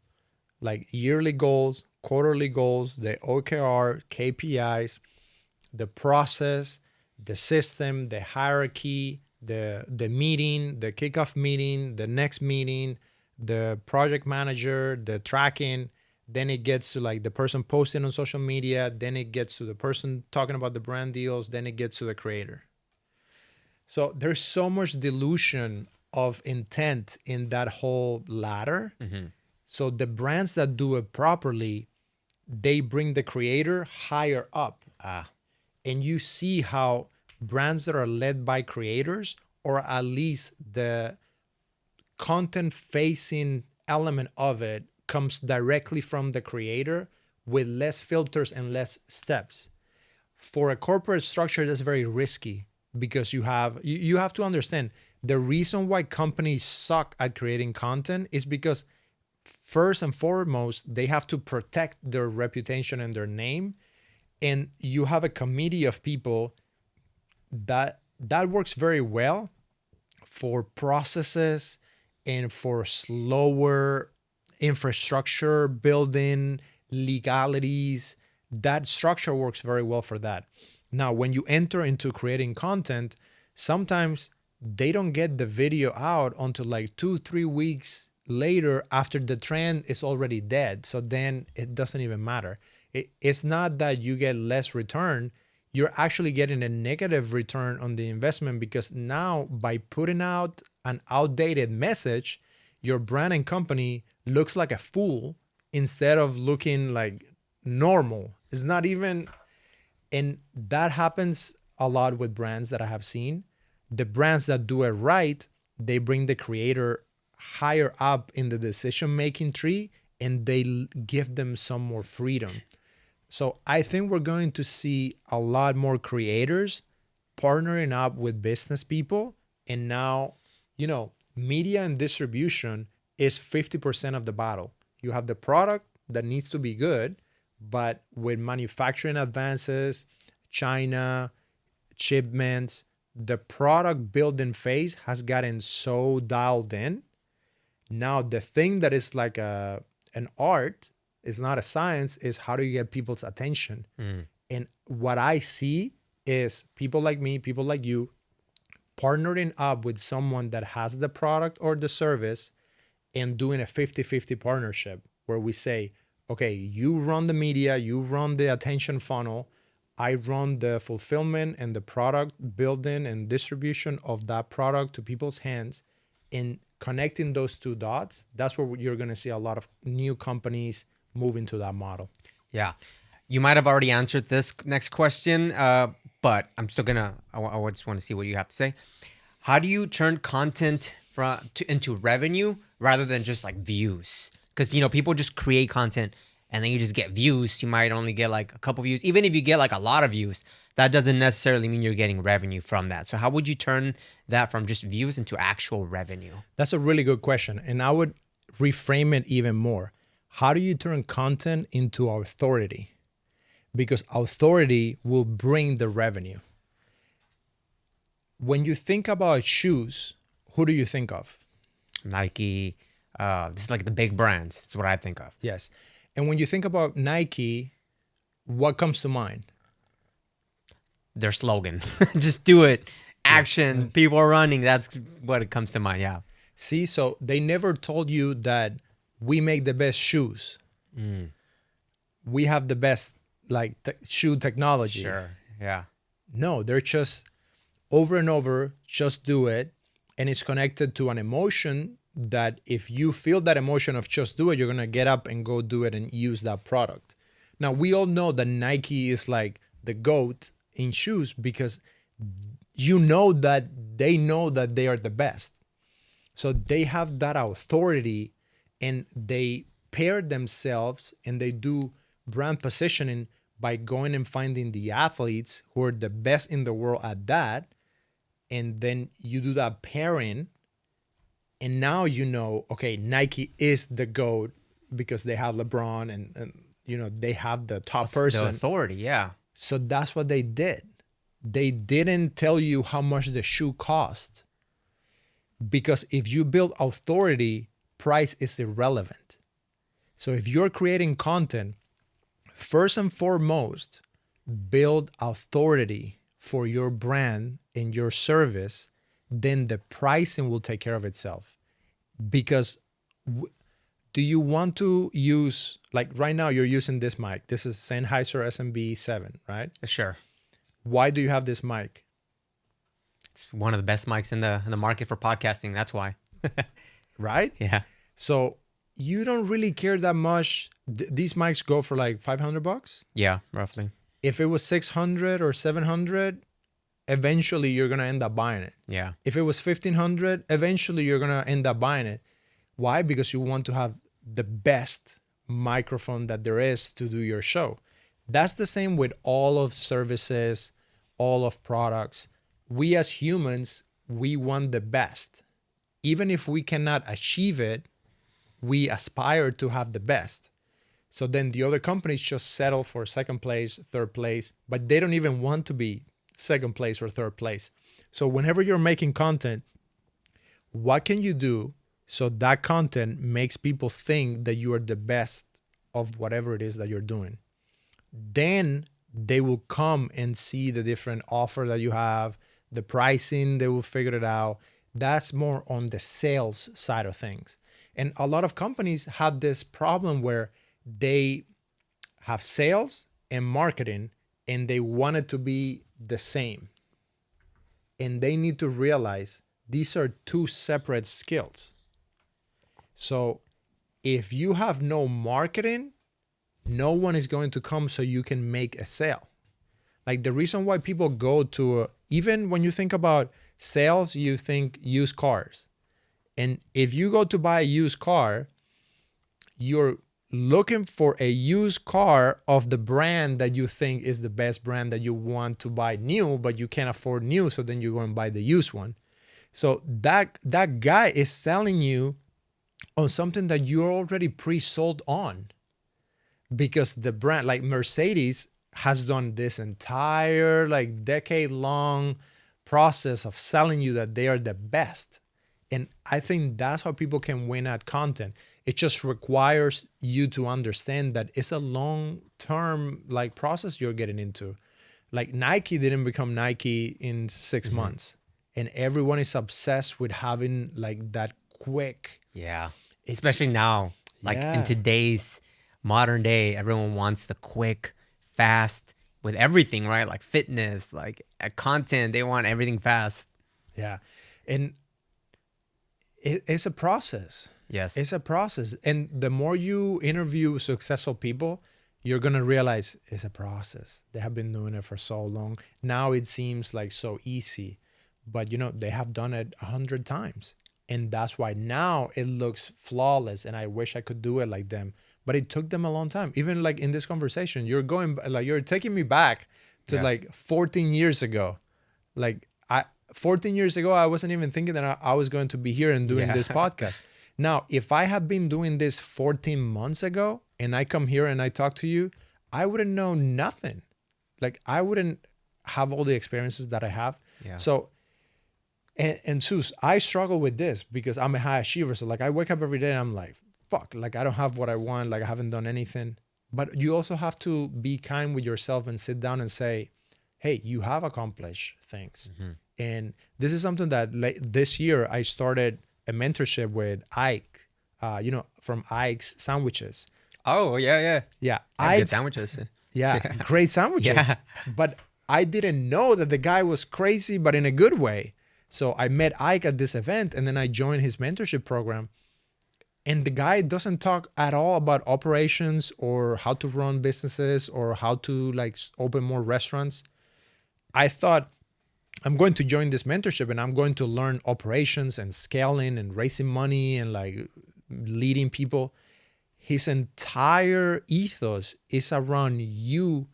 like yearly goals, quarterly goals, the OKR, KPIs, the process, the system, the hierarchy, the meeting, the kickoff meeting, the next meeting, the project manager, the tracking. Then it gets to like the person posting on social media. Then it gets to the person talking about the brand deals. Then it gets to the creator. So there's so much dilution of intent in that whole ladder. So the brands that do it properly, they bring the creator higher up. And you see how brands that are led by creators, or at least the content facing element of it, comes directly from the creator with less filters and less steps. For a corporate structure, that's very risky because you have to understand the reason why companies suck at creating content is because first and foremost they have to protect their reputation and their name, and you have a committee of people that works very well for processes and for slower infrastructure building, legalities. That structure works very well for that. Now, when you enter into creating content, sometimes they don't get the video out until like 2-3 weeks later after the trend is already dead. So then it doesn't even matter. It's not that you get less return. You're actually getting a negative return on the investment because now by putting out an outdated message, your brand and company looks like a fool instead of looking like normal. It's not even, and that happens a lot with brands that I have seen. The brands that do it right, they bring the creator higher up in the decision-making tree and they give them some more freedom. So I think we're going to see a lot more creators partnering up with business people. And now, media and distribution is 50% of the battle. You have the product that needs to be good, but with manufacturing advances, China, shipments, the product building phase has gotten so dialed in. Now, the thing that is like an art, is not a science, is how do you get people's attention? And what I see is people like me, people like you, partnering up with someone that has the product or the service and doing a 50-50 partnership where we say, okay, you run the media, you run the attention funnel, I run the fulfillment and the product building and distribution of that product to people's hands. In connecting those two dots, that's where you're going to see a lot of new companies move into that model. Yeah. You might have already answered this next question, but I'm still gonna, I just want to see what you have to say. How do you turn content into revenue rather than just like views? Because, people just create content and then you just get views. You might only get like a couple views. Even if you get like a lot of views, that doesn't necessarily mean you're getting revenue from that. So how would you turn that from just views into actual revenue? That's a really good question. And I would reframe it even more. How do you turn content into authority? Because authority will bring the revenue. When you think about shoes, who do you think of? Nike, this is like the big brands. That's what I think of. Yes. And when you think about Nike, what comes to mind? Their slogan, just do it. Action, people are running. That's what it comes to mind. Yeah. See, so they never told you that we make the best shoes. We have the best shoe technology. Sure. Yeah. No, they're just over and over, just do it. And it's connected to an emotion that if you feel that emotion of just do it, you're going to get up and go do it and use that product. Now, we all know that Nike is like the GOAT in shoes because that they know that they are the best. So they have that authority and they pair themselves and they do brand positioning by going and finding the athletes who are the best in the world at that. And then you do that pairing. And now okay, Nike is the GOAT because they have LeBron and they have the top person. The authority, yeah. So that's what they did. They didn't tell you how much the shoe cost. Because if you build authority, price is irrelevant. So if you're creating content, first and foremost, build authority for your brand and your service, then the pricing will take care of itself. Because do you want to use, like right now you're using this mic. This is Sennheiser SMB7, right? Sure. Why do you have this mic? It's one of the best mics in the market for podcasting. That's why. right? Yeah. So you don't really care that much. These mics go for like $500. Yeah, roughly. If it was 600 or 700, eventually you're gonna end up buying it. Yeah. If it was 1500, eventually you're gonna end up buying it. Why? Because you want to have the best microphone that there is to do your show. That's the same with all of services, all of products. We as humans, we want the best. Even if we cannot achieve it, we aspire to have the best. So then the other companies just settle for second place, third place, but they don't even want to be second place or third place. So whenever you're making content, what can you do so that content makes people think that you are the best of whatever it is that you're doing? Then they will come and see the different offer that you have, the pricing, they will figure it out. That's more on the sales side of things. And a lot of companies have this problem where they have sales and marketing and they want it to be the same. And they need to realize these are two separate skills. So if you have no marketing, no one is going to come so you can make a sale. Like the reason why people go to, even when you think about sales, you think used cars. And if you go to buy a used car, you're looking for a used car of the brand that you think is the best brand that you want to buy new, but you can't afford new. So then you go and buy the used one. So that guy is selling you on something that you're already pre-sold on, because the brand like Mercedes has done this entire like decade-long process of selling you that they are the best. And I think that's how people can win at content. It just requires you to understand that it's a long-term like process you're getting into. Like Nike didn't become Nike in 6 months, and everyone is obsessed with having like that quick. Yeah. Especially now, like in today's modern day, everyone wants the quick, fast with everything, right? Like fitness, like content, they want everything fast. Yeah. And it's a process. Yes. It's a process. And the more you interview successful people, you're going to realize it's a process. They have been doing it for so long. Now it seems like so easy, but they have done it 100 times. And that's why now it looks flawless. And I wish I could do it like them, but it took them a long time. Even like in this conversation, you're taking me back to like 14 years ago. Like 14 years ago, I wasn't even thinking that I was going to be here and doing this podcast. Now, if I had been doing this 14 months ago and I come here and I talk to you, I wouldn't know nothing. Like I wouldn't have all the experiences that I have. Yeah. So, and Sus, I struggle with this because I'm a high achiever. So like I wake up every day and I'm like, fuck, like I don't have what I want. Like I haven't done anything. But you also have to be kind with yourself and sit down and say, hey, you have accomplished things. Mm-hmm. And this is something that this year I started a mentorship with Ike, from Ike's Sandwiches. Oh, yeah. Yeah. Ike, good sandwiches. Yeah, great sandwiches. Yeah. But I didn't know that the guy was crazy, but in a good way. So I met Ike at this event and then I joined his mentorship program. And the guy doesn't talk at all about operations or how to run businesses or how to like open more restaurants. I thought, I'm going to join this mentorship and I'm going to learn operations and scaling and raising money and like leading people. His entire ethos is around you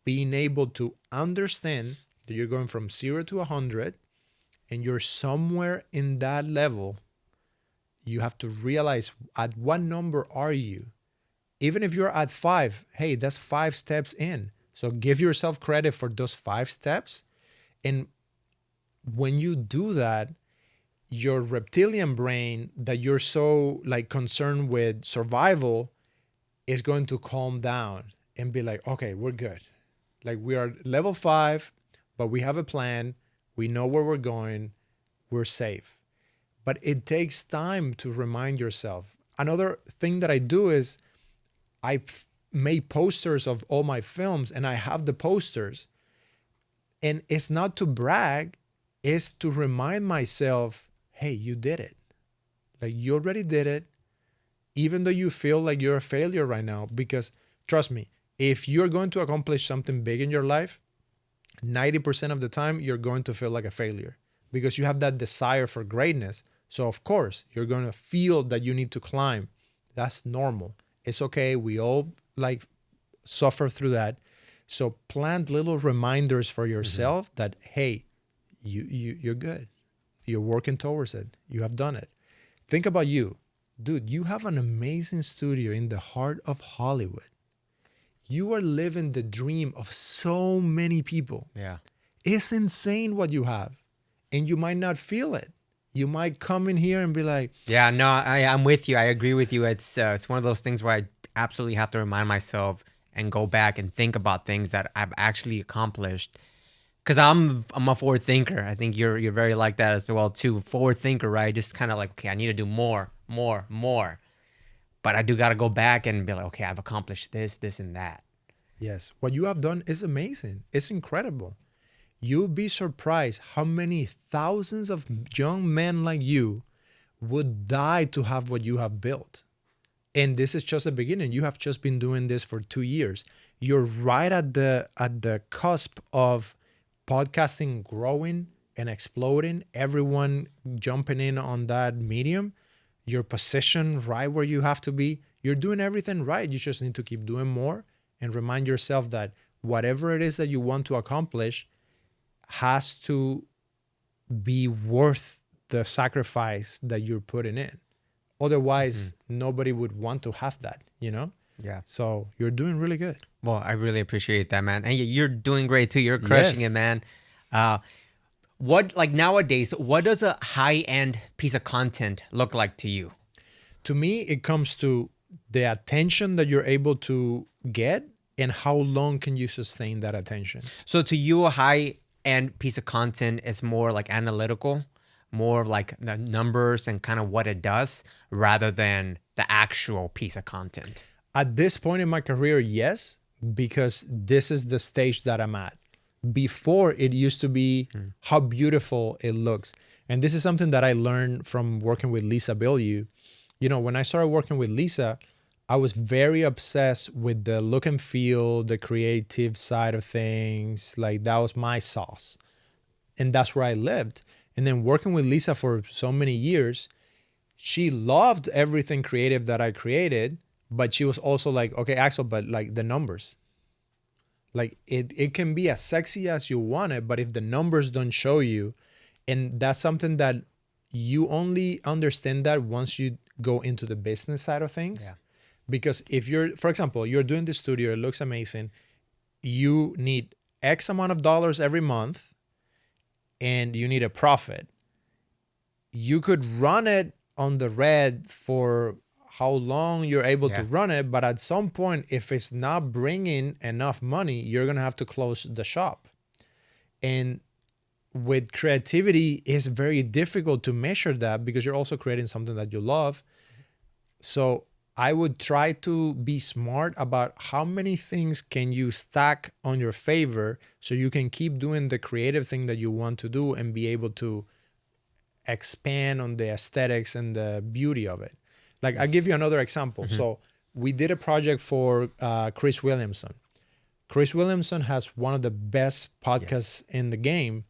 being able to understand that you're going from 0 to 100 and you're somewhere in that level. You have to realize at what number are you? Even if you're at 5, hey, that's 5 steps in. So give yourself credit for those 5 steps. And when you do that, your reptilian brain that you're so like concerned with survival is going to calm down and be like, okay, we're good. Like we are level 5, but we have a plan. We know where we're going. We're safe. But it takes time to remind yourself. Another thing that I do is I made posters of all my films and I have the posters. And it's not to brag. is to remind myself, hey, you did it. Like you already did it, even though you feel like you're a failure right now. Because trust me, if you're going to accomplish something big in your life, 90% of the time you're going to feel like a failure because you have that desire for greatness. So of course you're going to feel that you need to climb. That's normal. It's okay. We all like suffer through that. So plant little reminders for yourself that, hey, you're good. You're working towards it. You have done it. Think about you. Dude, you have an amazing studio in the heart of Hollywood. You are living the dream of so many people. Yeah. It's insane what you have. And you might not feel it. You might come in here and be like, Yeah, no, I'm with you. I agree with you. It's one of those things where I absolutely have to remind myself and go back and think about things that I've actually accomplished. Because I'm a forward thinker. I think you're very like that as well too. Forward thinker, right? Just kind of like, okay, I need to do more. But I do got to go back and be like, okay, I've accomplished this, and that. yes, what you have done is amazing. It's incredible. You'll be surprised how many thousands of young men like you would die to have what you have built. And this is just the beginning. You have just been doing this for 2 years. You're right at the cusp of podcasting growing and exploding. Everyone jumping in on that medium. Your position right where you have to be. You're doing everything right. You just need to keep doing more and remind yourself that whatever it is that you want to accomplish has to be worth the sacrifice that you're putting in. Otherwise, nobody would want to have that, you know? Yeah. So you're doing really good. Well, I really appreciate that, man. And you're doing great too. You're crushing Yes. it, man. What like nowadays? What does a high-end piece of content look like to you? To me, it comes to the attention that you're able to get and how long can you sustain that attention. So to you, a high-end piece of content is more like analytical, more like the numbers and kind of what it does, rather than the actual piece of content. At this point in my career, yes, because this is the stage that I'm at. Before, it used to be how beautiful it looks. And this is something that I learned from working with Lisa Bilyeu. You know, when I started working with Lisa, I was very obsessed with the look and feel, the creative side of things. Like that was my sauce. And that's where I lived. And then working with Lisa for so many years, she loved everything creative that I created, but she was also like, okay, Axel, but like the numbers. Like it can be as sexy as you want it, but if the numbers don't show you, and that's something that you only understand that once you go into the business side of things. Yeah. Because if you're, for example, you're doing the studio, it looks amazing. You need X amount of dollars every month and you need a profit. You could run it on the red for how long you're able to run it, but at some point, if it's not bringing enough money, you're gonna have to close the shop. And with creativity, it's very difficult to measure that because you're also creating something that you love. So I would try to be smart about how many things can you stack on your favor so you can keep doing the creative thing that you want to do and be able to expand on the aesthetics and the beauty of it. Like I'll give you another example. So we did a project for Chris Williamson. Chris Williamson has one of the best podcasts in the game.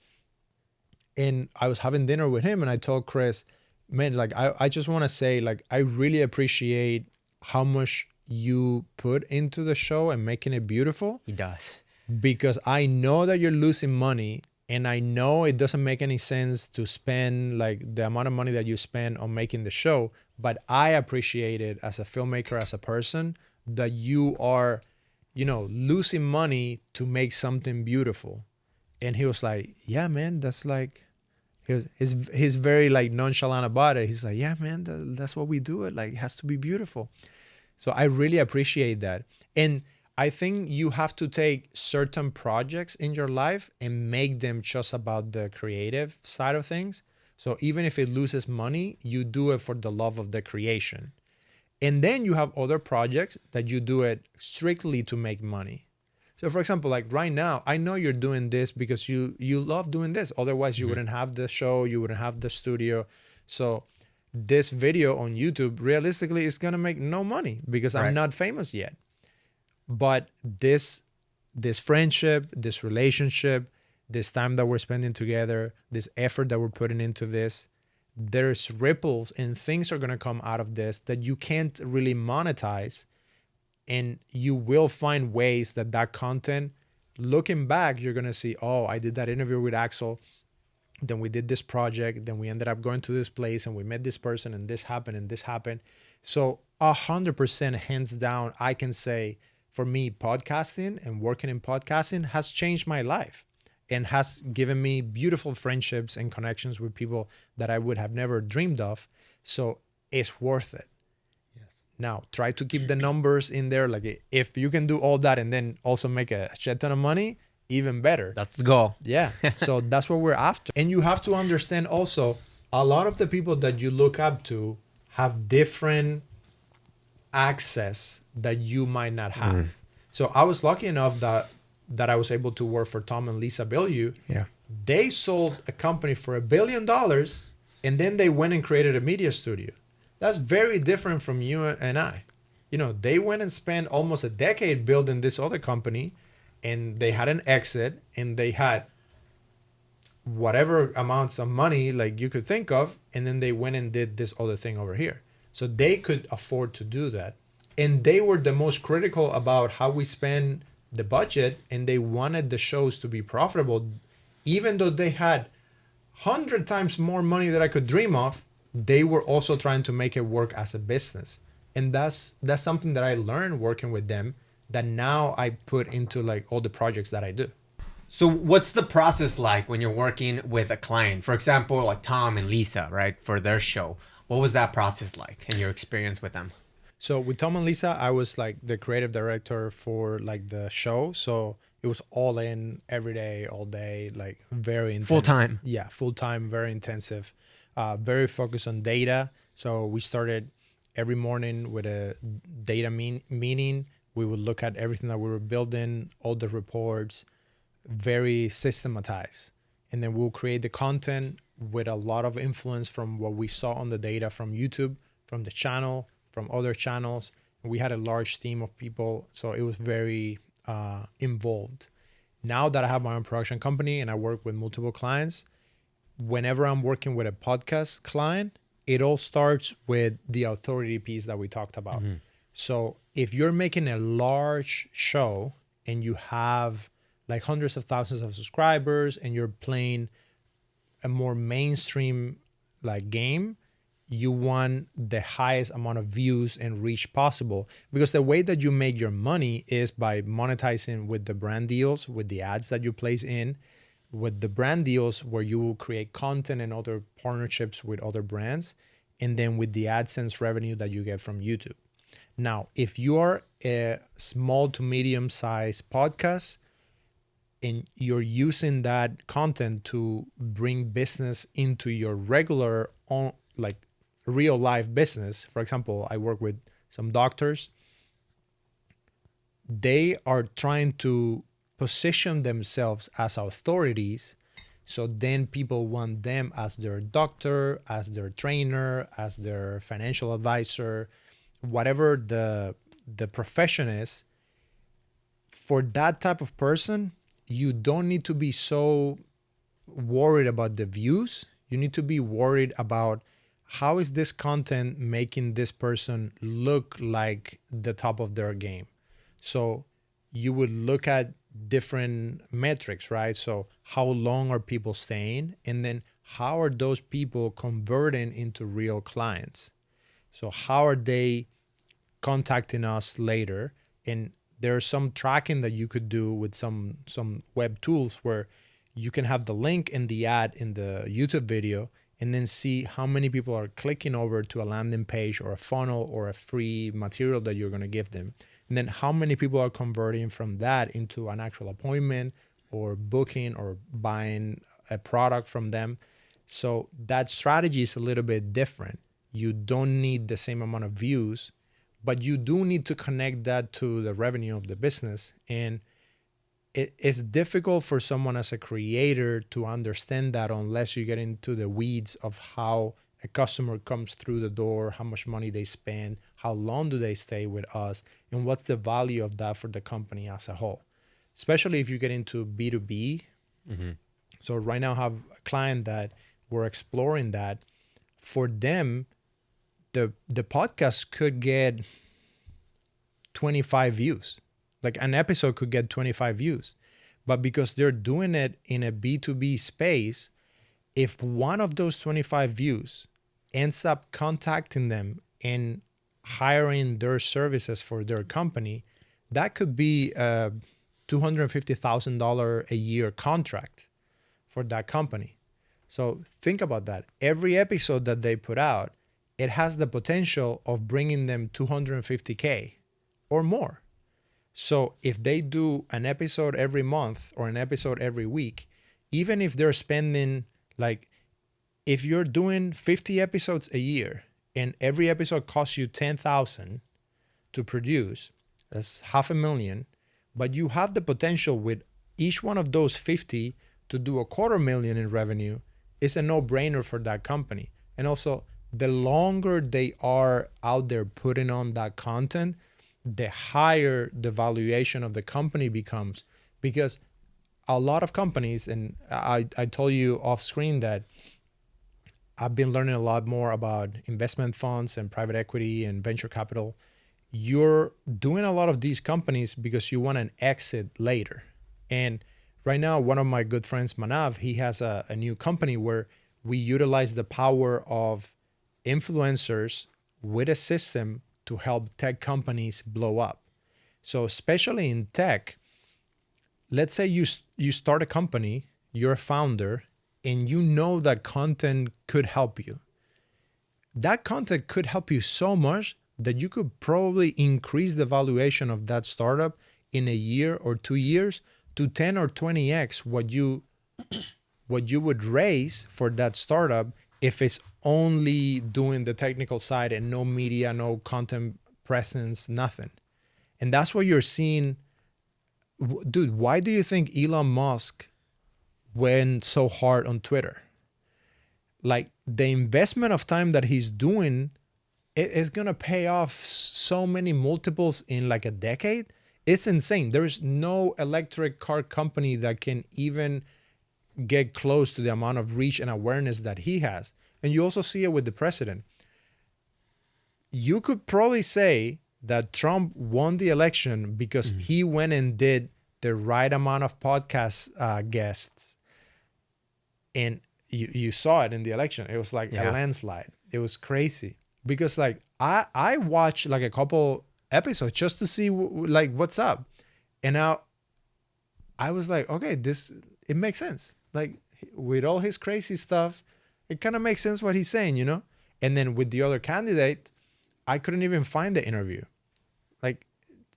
And I was having dinner with him and I told Chris, man, like I just want to say, like, I really appreciate how much you put into the show and making it beautiful. He does. Because I know that you're losing money and I know it doesn't make any sense to spend like the amount of money that you spend on making the show, but I appreciate it as a filmmaker, as a person, that you are, you know, losing money to make something beautiful. And he was like, yeah, man, that's like, he's very like nonchalant about it. He's like, yeah, man, that's what we do. It like, it has to be beautiful. So I really appreciate that. And I think you have to take certain projects in your life and make them just about the creative side of things. So even if it loses money, you do it for the love of the creation. And then you have other projects that you do it strictly to make money. So for example, like right now, I know you're doing this because you love doing this. Otherwise, you wouldn't have the show, you wouldn't have the studio. So this video on YouTube realistically is gonna make no money because I'm Right. not famous yet. But this friendship, this relationship, this time that we're spending together, this effort that we're putting into this, there's ripples and things are gonna come out of this that you can't really monetize, and you will find ways that that content, looking back, you're gonna see, oh, I did that interview with Axel, then we did this project, then we ended up going to this place and we met this person and this happened and this happened. So 100% hands down, I can say for me, podcasting and working in podcasting has changed my life and has given me beautiful friendships and connections with people that I would have never dreamed of. So it's worth it. Yes. Now, try to keep the numbers in there. Like if you can do all that and then also make a shit ton of money, even better. That's the goal. Yeah. So that's what we're after. And you have to understand also, a lot of the people that you look up to have different access that you might not have. So I was lucky enough that I was able to work for Tom and Lisa Bilyeu. Yeah. They sold a company for $1 billion and then they went and created a media studio. That's very different from you and I. You know, they went and spent almost a decade building this other company, and they had an exit and they had whatever amounts of money like you could think of, and then they went and did this other thing over here. So they could afford to do that. And they were the most critical about how we spend the budget, and they wanted the shows to be profitable. Even though they had 100 times more money that I could dream of, they were also trying to make it work as a business. And that's something that I learned working with them, that now I put into like all the projects that I do. So what's the process like when you're working with a client? For example, like Tom and Lisa, right? For their show. What was that process like and your experience with them? So with Tom and Lisa, I was like the creative director for like the show. So it was all in every day, all day, like very intense. Full time. Yeah, full time, very intensive, very focused on data. So we started every morning with a data meeting. We would look at everything that we were building, all the reports, very systematized. And then we'll create the content with a lot of influence from what we saw on the data from YouTube, from the channel, from other channels. We had a large team of people, so it was very involved. Now that I have my own production company and I work with multiple clients, whenever I'm working with a podcast client, it all starts with the authority piece that we talked about. Mm-hmm. So if you're making a large show and you have like hundreds of thousands of subscribers and you're playing a more mainstream like game, you want the highest amount of views and reach possible, because the way that you make your money is by monetizing with the brand deals, with the ads that you place in, with the brand deals where you will create content and other partnerships with other brands, and then with the AdSense revenue that you get from YouTube. Now, if you are a small to medium sized podcast and you're using that content to bring business into your regular like real life business. For example, I work with some doctors. They are trying to position themselves as authorities. So then people want them as their doctor, as their trainer, as their financial advisor, whatever the profession is. For that type of person, you don't need to be so worried about the views. You need to be worried about how is this content making this person look like the top of their game. So you would look at different metrics, right? So how long are people staying? And then how are those people converting into real clients? So how are they contacting us later? And there's some tracking that you could do with some web tools where you can have the link and the ad in the YouTube video and then see how many people are clicking over to a landing page or a funnel or a free material that you're going to give them. And then how many people are converting from that into an actual appointment or booking or buying a product from them. So that strategy is a little bit different. You don't need the same amount of views, but you do need to connect that to the revenue of the business. And it's difficult for someone as a creator to understand that unless you get into the weeds of how a customer comes through the door, how much money they spend, how long do they stay with us, and what's the value of that for the company as a whole. Especially if you get into B2B. So right now I have a client that we're exploring that. For them, the podcast could get 25 views. Like an episode could get 25 views. But because they're doing it in a B2B space, if one of those 25 views ends up contacting them and hiring their services for their company, that could be a $250,000 a year contract for that company. So think about that. Every episode that they put out, it has the potential of bringing them 250K or more. So if they do an episode every month or an episode every week, even if they're spending, like, if you're doing 50 episodes a year and every episode costs you 10,000 to produce, that's $500,000, but you have the potential with each one of those 50 to do $250,000 in revenue, it's a no-brainer for that company. And also, the longer they are out there putting on that content, the higher the valuation of the company becomes. Because a lot of companies, and I told you off screen that I've been learning a lot more about investment funds and private equity and venture capital. You're doing a lot of these companies because you want an exit later. And right now, one of my good friends, Manav, he has a new company where we utilize the power of influencers with a system to help tech companies blow up. So especially in tech, let's say you start a company, you're a founder, and you know that content could help you. That content could help you so much that you could probably increase the valuation of that startup in a year or 2 years to 10 or 20x what you would raise for that startup if it's only doing the technical side and no media, no content presence, nothing. And that's what you're seeing. Dude, why do you think Elon Musk went so hard on Twitter? Like, the investment of time that he's doing, it is going to pay off so many multiples in like a decade. It's insane. There's no electric car company that can even get close to the amount of reach and awareness that he has. And you also see it with the president. You could probably say that Trump won the election because he went and did the right amount of podcast guests. And you saw it in the election. It was like a landslide. It was crazy. Because like I watched like a couple episodes just to see like what's up. And now I was like, okay, it makes sense. Like, with all his crazy stuff, it kind of makes sense what he's saying, you know? And then with the other candidate, I couldn't even find the interview. Like,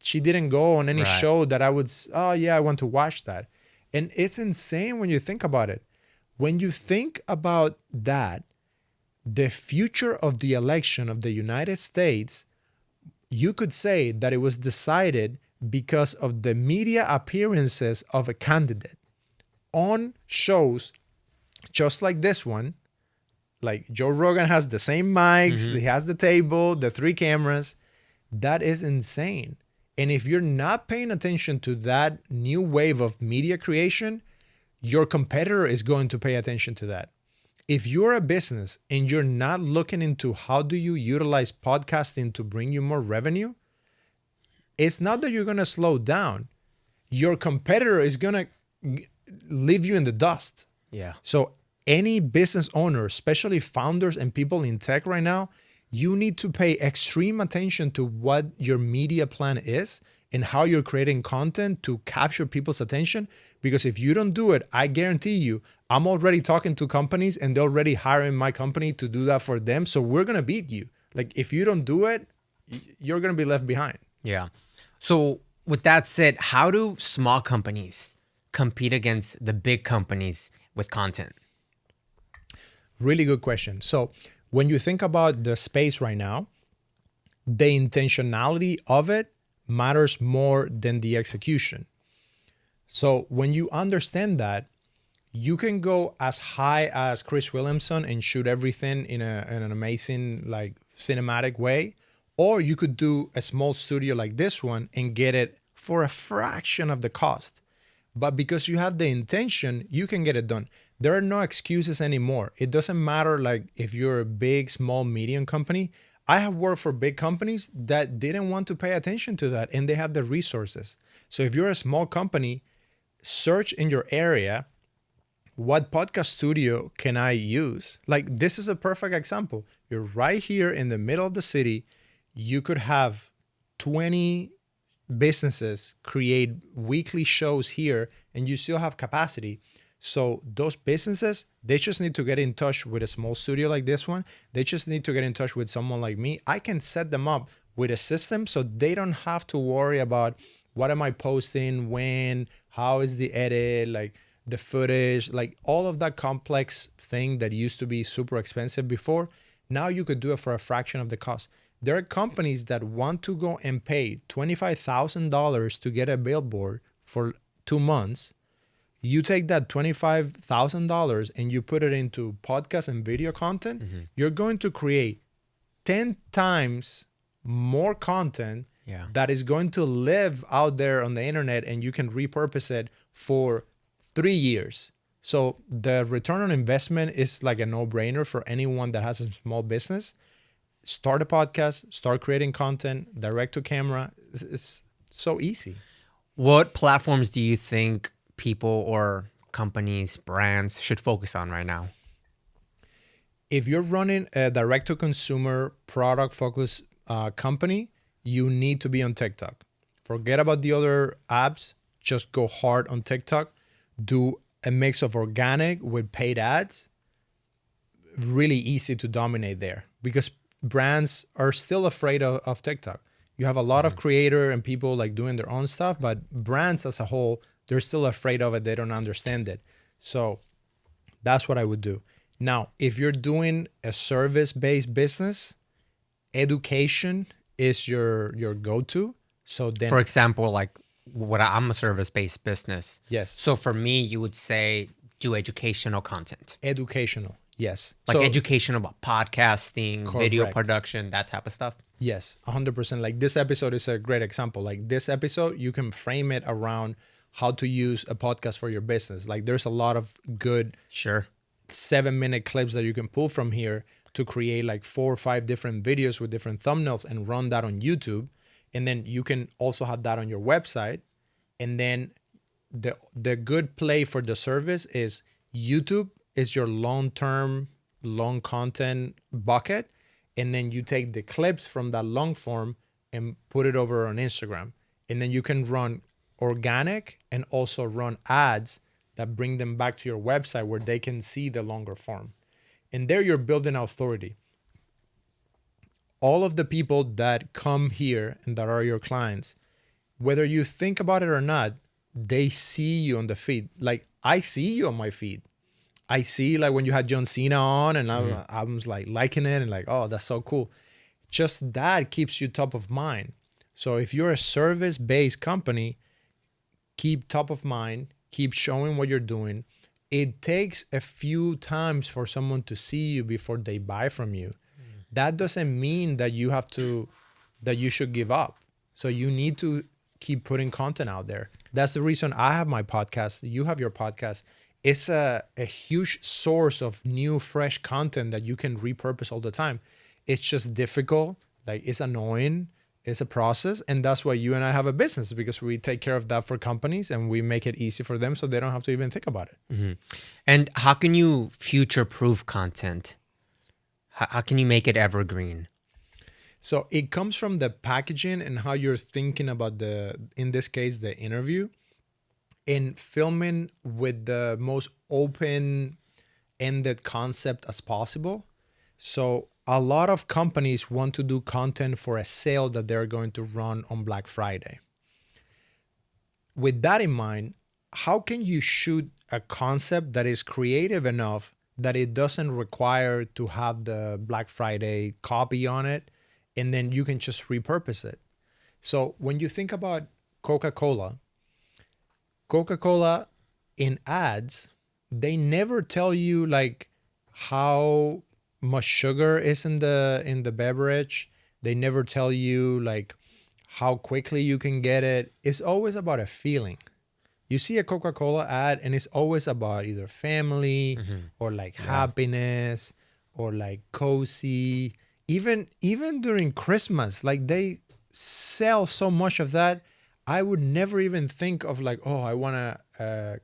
she didn't go on any show that I would, oh yeah, I want to watch that. And it's insane when you think about it. When you think about that, the future of the election of the United States, you could say that it was decided because of the media appearances of a candidate on shows just like this one. Like, Joe Rogan has the same mics, he has the table, the 3 cameras. That is insane. And if you're not paying attention to that new wave of media creation, your competitor is going to pay attention to that. If you're a business and you're not looking into how do you utilize podcasting to bring you more revenue, it's not that you're going to slow down. Your competitor is going to leave you in the dust. Yeah. So any business owner, especially founders and people in tech right now, you need to pay extreme attention to what your media plan is and how you're creating content to capture people's attention. Because if you don't do it, I guarantee you, I'm already talking to companies and they're already hiring my company to do that for them. So we're going to beat you. Like, if you don't do it, you're going to be left behind. Yeah. So with that said, how do small companies compete against the big companies with content? Really good question. So when you think about the space right now, the intentionality of it matters more than the execution. So when you understand that, you can go as high as Chris Williamson and shoot everything in an amazing like cinematic way, or you could do a small studio like this one and get it for a fraction of the cost. But because you have the intention, you can get it done. There are no excuses anymore. It doesn't matter like if you're a big, small, medium company. I have worked for big companies that didn't want to pay attention to that and they have the resources. So if you're a small company, search in your area, what podcast studio can I use? Like this is a perfect example. You're right here in the middle of the city. You could have 20 businesses create weekly shows here and you still have capacity. So those businesses, they just need to get in touch with a small studio like this one. They just need to get in touch with someone like me. I can set them up with a system so they don't have to worry about what am I posting, when, how is the edit, like the footage, like all of that complex thing that used to be super expensive before. Now you could do it for a fraction of the cost. There are companies that want to go and pay $25,000 to get a billboard for 2 months. You take that $25,000 and you put it into podcast and video content, you're going to create 10 times more content Yeah. that is going to live out there on the internet and you can repurpose it for 3 years. So the return on investment is like a no-brainer for anyone that has a small business. Start a podcast, start creating content, direct to camera. It's so easy. What platforms do you think people or companies, brands should focus on right now? If you're running a direct to consumer product focused company, you need to be on TikTok. Forget about the other apps. Just go hard on TikTok. Do a mix of organic with paid ads. Really easy to dominate there because brands are still afraid of TikTok. You have a lot of creator and people like doing their own stuff, but brands as a whole, they're still afraid of it. They don't understand it. So that's what I would do. Now, if you're doing a service-based business, education is your go-to. So then, For example, like I'm a service-based business. yes, So for me, you would say do educational content, educational. Yes. like So, education about podcasting, video Correct. production, that type of stuff. yes, 100%. Like this episode is a great example. Like this episode, you can frame it around how to use a podcast for your business. Like there's a lot of good Sure. 7-minute clips that you can pull from here to create like 4 or 5 different videos with different thumbnails and run that on YouTube. And then you can also have that on your website. And then the good play for the service is YouTube is your long-term, long content bucket. And then you take the clips from that long form and put it over on Instagram. And then you can run organic and also run ads that bring them back to your website where they can see the longer form. And there you're building authority. All of the people that come here and that are your clients, whether you think about it or not, they see you on the feed. Like I see you on my feed. I see like when you had John Cena on and I was like liking it and like, oh, that's so cool. Just that keeps you top of mind. So if you're a service-based company, keep top of mind, keep showing what you're doing. It takes a few times for someone to see you before they buy from you. That doesn't mean that you should give up. So you need to keep putting content out there. That's the reason I have my podcast. You have your podcast. It's a huge source of new, fresh content that you can repurpose all the time. It's just difficult. Like it's annoying. It's a process. And that's why you and I have a business, because we take care of that for companies and we make it easy for them so they don't have to even think about it. And how can you future-proof content? How can you make it evergreen? So it comes from the packaging and how you're thinking about in this case, the interview, and filming with the most open-ended concept as possible. So a lot of companies want to do content for a sale that they're going to run on Black Friday. With that in mind, how can you shoot a concept that is creative enough that it doesn't require to have the Black Friday copy on it, and then you can just repurpose it? So when you think about Coca-Cola, Coca-Cola in ads, they never tell you like how much sugar is in the beverage. They never tell you like how quickly you can get it. It's always about a feeling. You see a Coca-Cola ad and it's always about either family or like Yeah. happiness or like cozy. Even during Christmas, like they sell so much of that. I would never even think of like, oh, I want a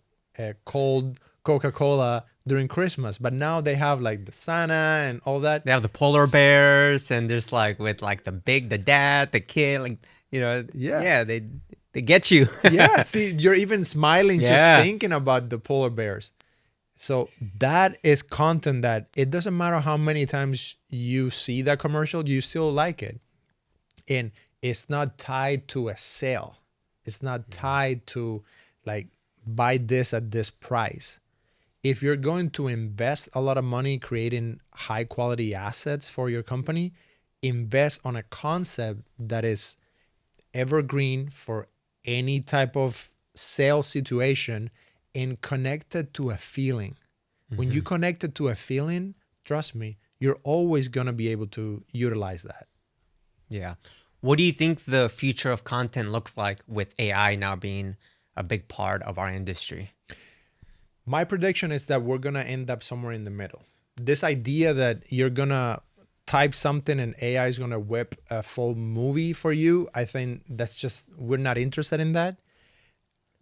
cold Coca-Cola during Christmas. But now they have like the Santa and all that. They have the polar bears, and there's like with like the dad, the kid, like Yeah. yeah, they get you. Yeah, see, you're even smiling just Yeah. thinking about the polar bears. So that is content that it doesn't matter how many times you see that commercial, you still like it. And it's not tied to a sale. It's not tied to like buy this at this price. If you're going to invest a lot of money creating high quality assets for your company, invest on a concept that is evergreen for any type of sales situation and connected to a feeling. When you connect it to a feeling, trust me, you're always going to be able to utilize that. Yeah. What do you think the future of content looks like with AI now being a big part of our industry? My prediction is that we're going to end up somewhere in the middle. This idea that you're going to type something and AI is going to whip a full movie for you, I think that's just, we're not interested in that.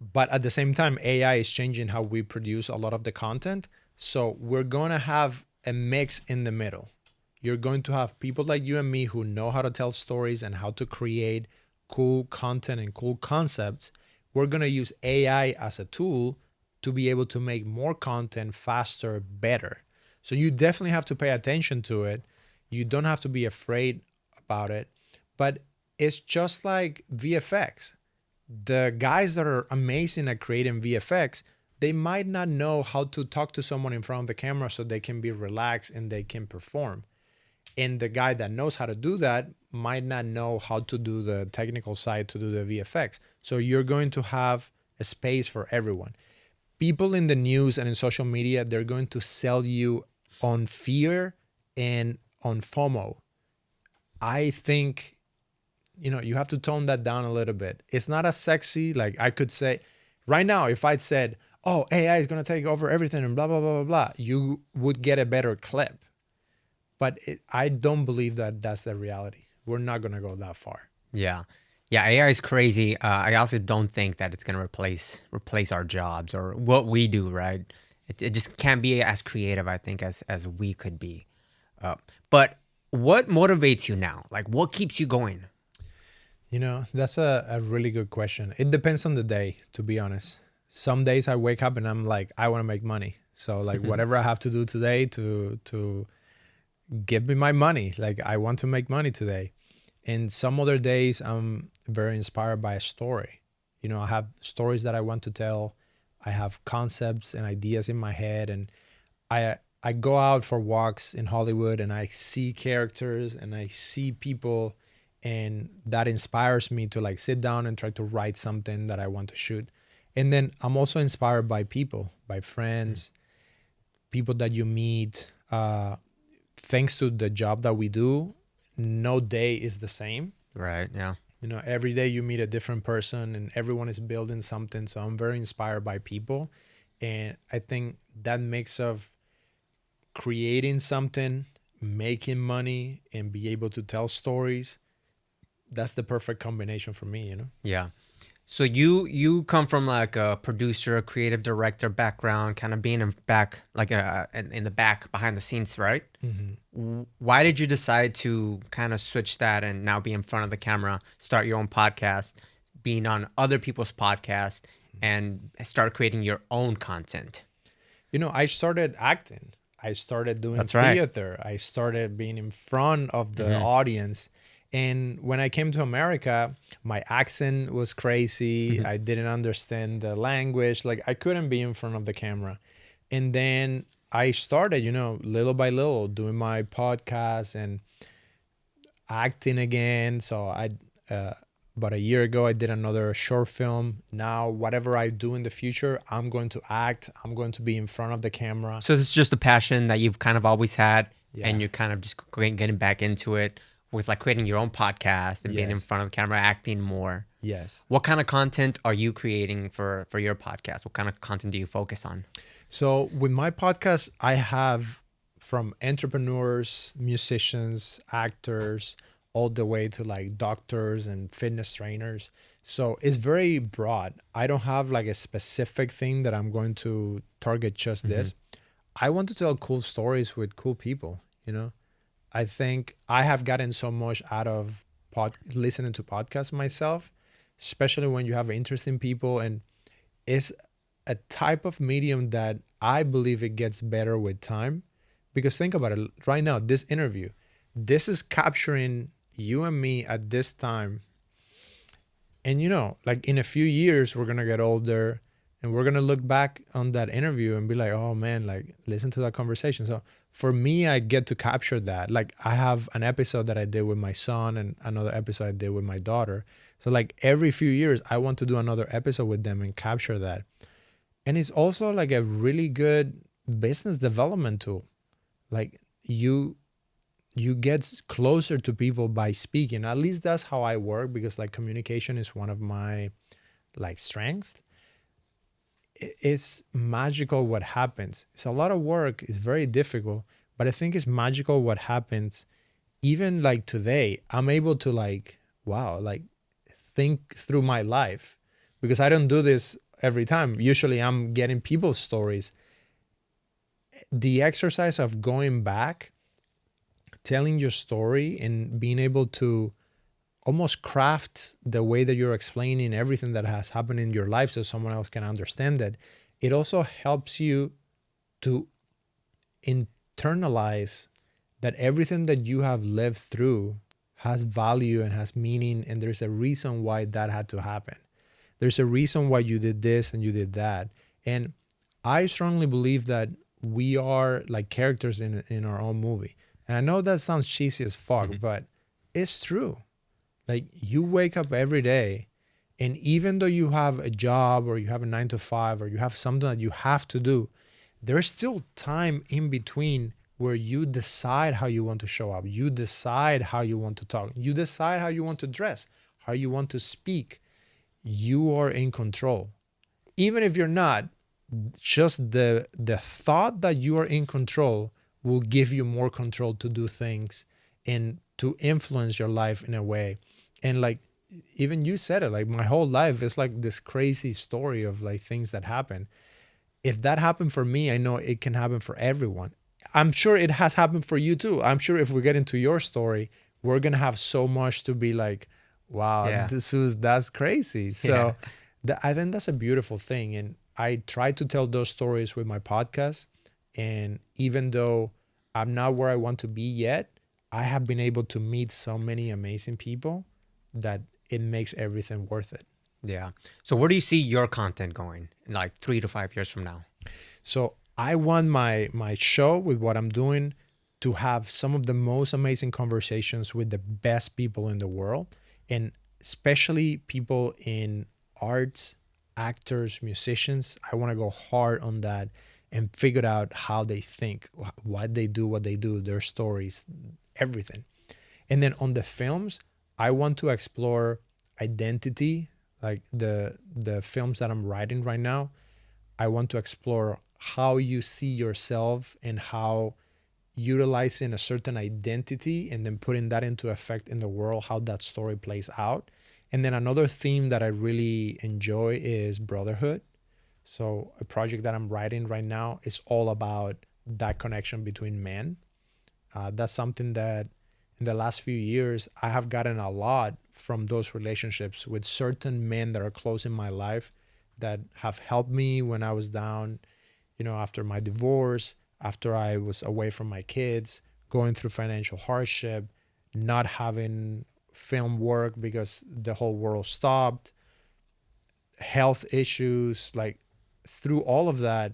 But at the same time, AI is changing how we produce a lot of the content. So we're going to have a mix in the middle. You're going to have people like you and me who know how to tell stories and how to create cool content and cool concepts. We're going to use AI as a tool to be able to make more content faster, better. So you definitely have to pay attention to it. You don't have to be afraid about it. But it's just like VFX. The guys that are amazing at creating VFX, they might not know how to talk to someone in front of the camera so they can be relaxed and they can perform. And the guy that knows how to do that might not know how to do the technical side to do the VFX. So you're going to have a space for everyone. People in the news and in social media, they're going to sell you on fear and on FOMO. I think, you have to tone that down a little bit. It's not as sexy. Like I could say right now, if I'd said, oh, AI is going to take over everything and blah, blah, blah, blah, blah, you would get a better clip. But I don't believe that that's the reality. We're not going to go that far. Yeah. Yeah, AI is crazy. I also don't think that it's gonna replace our jobs or what we do, right? It just can't be as creative, I think, as we could be. But what motivates you now? Like, what keeps you going? That's a really good question. It depends on the day, to be honest. Some days I wake up and I'm like, I want to make money. So like whatever I have to do today to give me my money, like I want to make money today. And some other days I'm very inspired by a story. I have stories that I want to tell. I have concepts and ideas in my head, and I go out for walks in Hollywood and I see characters and I see people, and that inspires me to like sit down and try to write something that I want to shoot. And then I'm also inspired by people, by friends, people that you meet. Thanks to the job that we do, no day is the same. Right. Yeah. Every day you meet a different person and everyone is building something. So I'm very inspired by people. And I think that mix of creating something, making money, and be able to tell stories, that's the perfect combination for me. Yeah. So you come from like a producer, creative director background, kind of being in back like in the back behind the scenes, right? Why did you decide to kind of switch that and now be in front of the camera, start your own podcast, being on other people's podcasts, and start creating your own content? I started acting. I started doing That's right. theater. I started being in front of the audience. And when I came to America, my accent was crazy. I didn't understand the language. Like I couldn't be in front of the camera. And then I started, little by little doing my podcast and acting again. So About a year ago, I did another short film. Now, whatever I do in the future, I'm going to act. I'm going to be in front of the camera. So it's just a passion that you've kind of always had, Yeah. and you're kind of just getting back into it with like creating your own podcast and being in Yes. front of the camera, acting more. Yes. What kind of content are you creating for your podcast? What kind of content do you focus on? So with my podcast, I have from entrepreneurs, musicians, actors, all the way to like doctors and fitness trainers. So it's very broad. I don't have like a specific thing that I'm going to target just this. I want to tell cool stories with cool people, you know? I think I have gotten so much out of listening to podcasts myself, especially when you have interesting people, and it's a type of medium that I believe it gets better with time. Because think about it right now, this interview, this is capturing you and me at this time. And you know, like in a few years, we're gonna get older and we're gonna look back on that interview and be like, oh man, like listen to that conversation. So for me, I get to capture that. Like I have an episode that I did with my son and another episode I did with my daughter. So like every few years, I want to do another episode with them and capture that. And it's also like a really good business development tool. Like you get closer to people by speaking. At least that's how I work, because like communication is one of my like strength. It's magical what happens. It's a lot of work. It's very difficult, but I think it's magical what happens. Even like today, I'm able to like, wow, like think through my life, because I don't do this every time. Usually I'm getting people's stories. The exercise of going back, telling your story and being able to almost craft the way that you're explaining everything that has happened in your life so someone else can understand it. It also helps you to internalize that everything that you have lived through has value and has meaning, and there's a reason why that had to happen. There's a reason why you did this and you did that. And I strongly believe that we are like characters in our own movie. And I know that sounds cheesy as fuck, but it's true. Like you wake up every day, and even though you have a job or you have a 9 to 5 or you have something that you have to do, there's still time in between where you decide how you want to show up. You decide how you want to talk. You decide how you want to dress, how you want to speak. You are in control. Even if you're not, just the thought that you are in control will give you more control to do things and to influence your life in a way. And like even you said it, like my whole life is like this crazy story of like things that happen. If that happened for me, I know it can happen for everyone. I'm sure it has happened for you too. I'm sure if we get into your story, we're gonna have so much to be like, wow, Yeah. that's crazy. So Yeah. I think that's a beautiful thing. And I try to tell those stories with my podcast. And even though I'm not where I want to be yet, I have been able to meet so many amazing people that it makes everything worth it. Yeah. So where do you see your content going in like 3 to 5 years from now? So I want my show with what I'm doing to have some of the most amazing conversations with the best people in the world, and especially people in arts, actors, musicians. I want to go hard on that and figure out how they think, what they do, their stories, everything. And then on the films, I want to explore identity, like the films that I'm writing right now. I want to explore how you see yourself and how utilizing a certain identity and then putting that into effect in the world, how that story plays out. And then another theme that I really enjoy is brotherhood. So a project that I'm writing right now is all about that connection between men. That's something that in the last few years, I have gotten a lot from those relationships with certain men that are close in my life that have helped me when I was down, you know, after my divorce, after I was away from my kids, going through financial hardship, not having film work because the whole world stopped, health issues, like through all of that,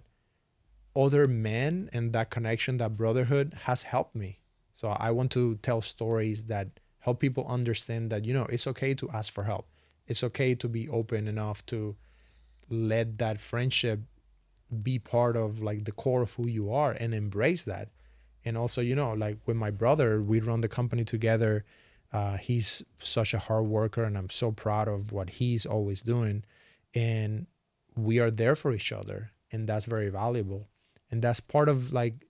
other men and that connection, that brotherhood has helped me. So I want to tell stories that help people understand that, you know, it's okay to ask for help. it's okay to be open enough to let that friendship be part of like the core of who you are and embrace that. And also, like with my brother, we run the company together. He's such a hard worker, and I'm so proud of what he's always doing. And we are there for each other, and that's very valuable. And that's part of like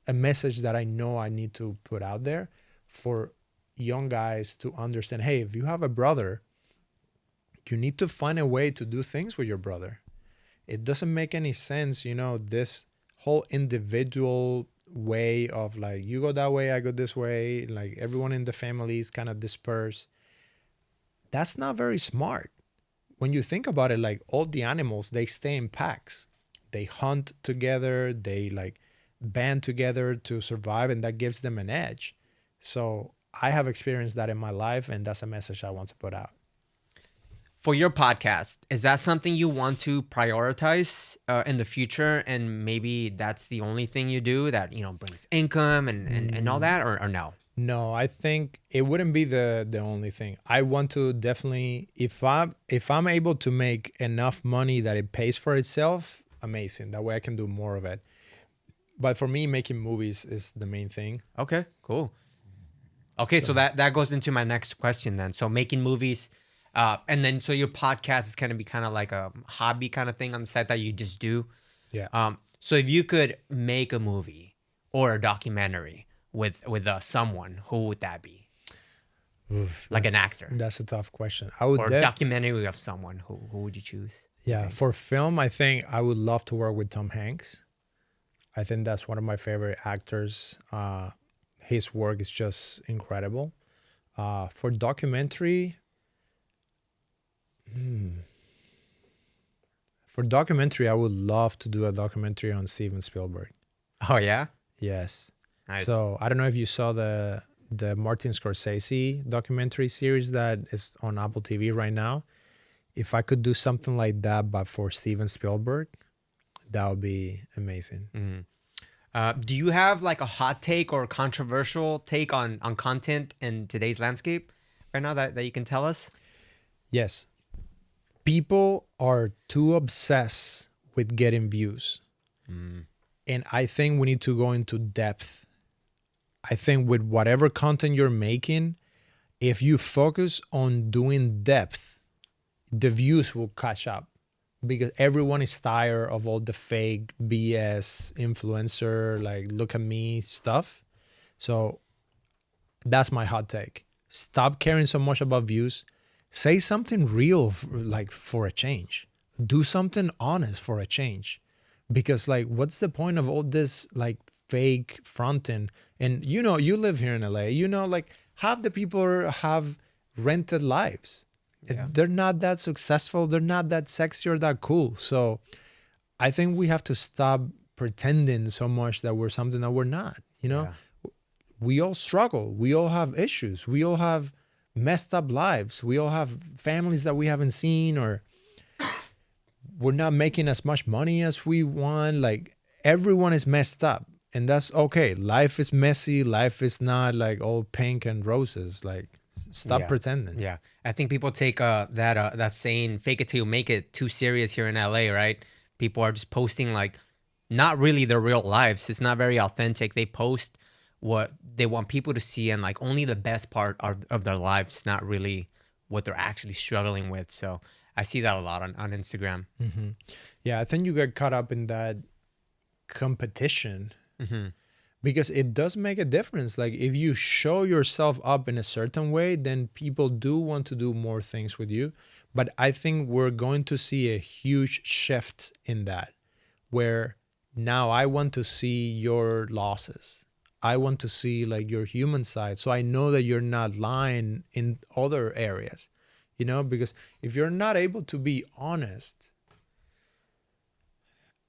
a message that I know I need to put out there for young guys to understand. Hey, if you have a brother, you need to find a way to do things with your brother. It doesn't make any sense, this whole individual way of like, you go that way, I go this way, like everyone in the family is kind of dispersed. That's not very smart. When you think about it, like all the animals, they stay in packs. They hunt together, they like band together to survive, and that gives them an edge. So I have experienced that in my life, and that's a message I want to put out. For your podcast, is that something you want to prioritize in the future, and maybe that's the only thing you do that brings income and all that, or no? No, I think it wouldn't be the only thing. I want to definitely, if I'm able to make enough money that it pays for itself, amazing. That way I can do more of it. But for me, making movies is the main thing. Okay, cool. Okay, so that goes into my next question then. So making movies, and then so your podcast is going to be kind of like a hobby kind of thing on the side that you just do. Yeah. So if you could make a movie or a documentary with someone, who would that be? Oof, Like an actor, That's a tough question. I would or a documentary of someone. Who would you choose? Yeah, for film, I think I would love to work with Tom Hanks. I think that's one of my favorite actors. His work is just incredible. For documentary, I would love to do a documentary on Steven Spielberg. Oh yeah, Yes. nice. So I don't know if you saw the Martin Scorsese documentary series that is on Apple TV right now. If I could do something like that, but for Steven Spielberg, that would be amazing. Do you have like a hot take or controversial take on content in today's landscape right now that you can tell us? Yes. People are too obsessed with getting views. And I think we need to go into depth. I think with whatever content you're making, if you focus on doing depth, the views will catch up, because everyone is tired of all the fake BS influencer, like look at me stuff. So that's my hot take. Stop caring so much about views. Say something real, like for a change. Do something honest for a change. Because like, what's the point of all this like fake fronting? And you live here in LA, like half the people have rented lives. Yeah. They're not that successful. They're not that sexy or that cool. So I think we have to stop pretending so much that we're something that we're not. Yeah. We all struggle. We all have issues. We all have messed up lives. We all have families that we haven't seen, or we're not making as much money as we want. Like everyone is messed up, and that's okay. Life is messy. Life is not like all pink and roses. Like stop pretending. Yeah, I think people take that saying "fake it till you make it" too serious here in LA, right? People are just posting like not really their real lives. It's not very authentic. They post what they want people to see, and like only the best part of their lives, not really what they're actually struggling with. So I see that a lot on Instagram. Yeah, I think you get caught up in that competition, because it does make a difference. Like if you show yourself up in a certain way, then people do want to do more things with you. But I think we're going to see a huge shift in that, where now I want to see your losses. I want to see like your human side. So I know that you're not lying in other areas, because if you're not able to be honest,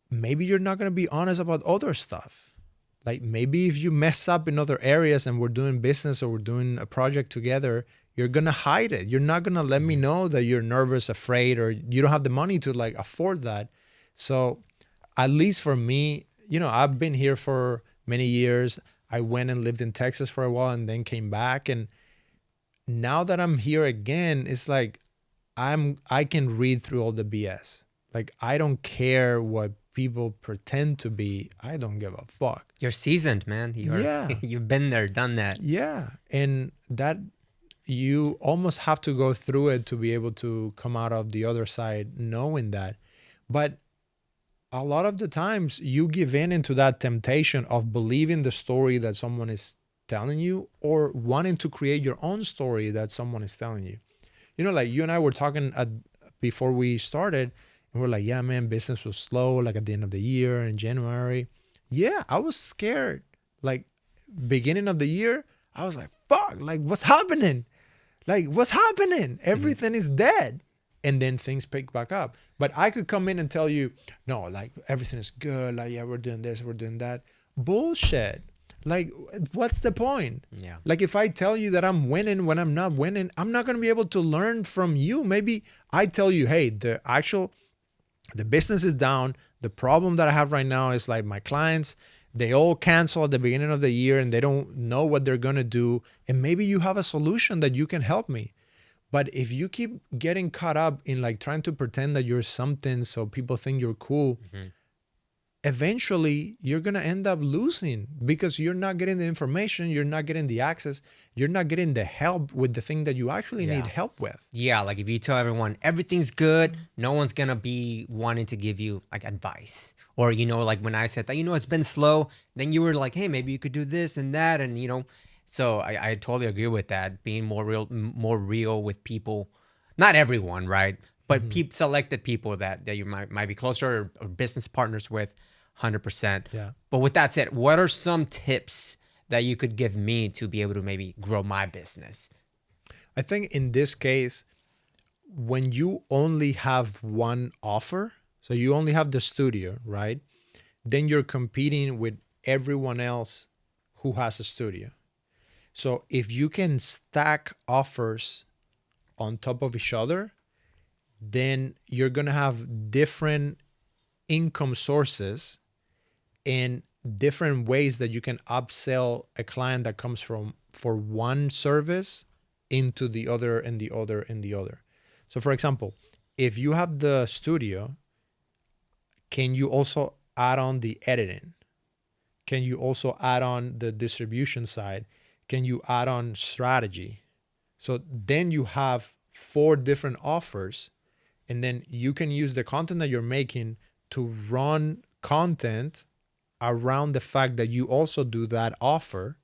maybe you're not going to be honest about other stuff. Like maybe if you mess up in other areas and we're doing business or we're doing a project together, you're going to hide it. You're not going to let me know that you're nervous, afraid, or you don't have the money to like afford that. So at least for me, I've been here for many years. I went and lived in Texas for a while and then came back. And now that I'm here again, it's like I can read through all the BS. Like I don't care what people pretend to be. I don't give a fuck. You're seasoned, man. You're Yeah. you've been there, done that. Yeah. And that you almost have to go through it to be able to come out of the other side knowing that. But a lot of the times you give in into that temptation of believing the story that someone is telling you or wanting to create your own story that someone is telling you. You know, like you and I were talking before we started, and we're like, yeah, man, business was slow, like at the end of the year in January. Yeah, I was scared. Like beginning of the year, I was like, fuck, like what's happening? Like what's happening? Everything is dead. And then things pick back up. But I could come in and tell you, no, like everything is good. Like, yeah, we're doing this, we're doing that. Bullshit. Like, what's the point? Yeah. Like, if I tell you that I'm winning when I'm not winning, I'm not going to be able to learn from you. Maybe I tell you, hey, the business is down. The problem that I have right now is like my clients, they all cancel at the beginning of the year and they don't know what they're going to do. And maybe you have a solution that you can help me. But if you keep getting caught up in like trying to pretend that you're something so people think you're cool, eventually you're going to end up losing because you're not getting the information, you're not getting the access, you're not getting the help with the thing that you actually need help with. Yeah, like if you tell everyone everything's good, no one's gonna be wanting to give you like advice. Or, you know, like when I said that, you know, it's been slow, then you were like, hey, maybe you could do this and that. And, you know, so I totally agree with that. Being more real with people, not everyone, right? But selected people that you might be closer or business partners with, 100%. Yeah. But with that said, what are some tips that you could give me to be able to maybe grow my business? I think in this case, when you only have one offer, so you only have the studio, right? Then you're competing with everyone else who has a studio. So if you can stack offers on top of each other, then you're going to have different income sources and different ways that you can upsell a client that comes from for one service into the other and the other and the other. So for example, if you have the studio, can you also add on the editing? Can you also add on the distribution side? Can you add on strategy? So then you have 4 different offers, and then you can use the content that you're making to run content around the fact that you also do that offer.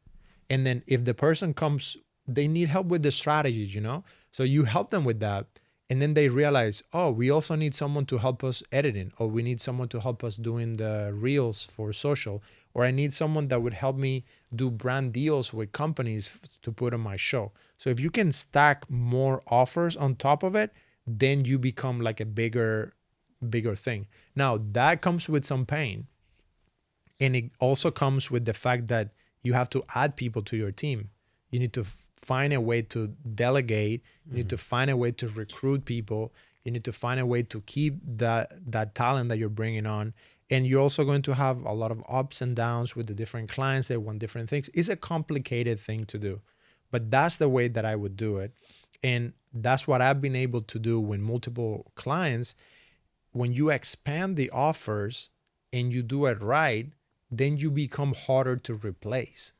And then if the person comes, they need help with the strategies, you know? So you help them with that. And then they realize, oh, we also need someone to help us editing, or we need someone to help us doing the reels for social, or I need someone that would help me do brand deals with companies to put on my show. So if you can stack more offers on top of it, then you become like a bigger thing. Now that comes with some pain. And it also comes with the fact that you have to add people to your team. You need to find a way to delegate. You need to find a way to recruit people. You need to find a way to keep that talent that you're bringing on. And you're also going to have a lot of ups and downs with the different clients. They want different things. It's a complicated thing to do, but that's the way that I would do it. And that's what I've been able to do with multiple clients. When you expand the offers and you do it right, then you become harder to replace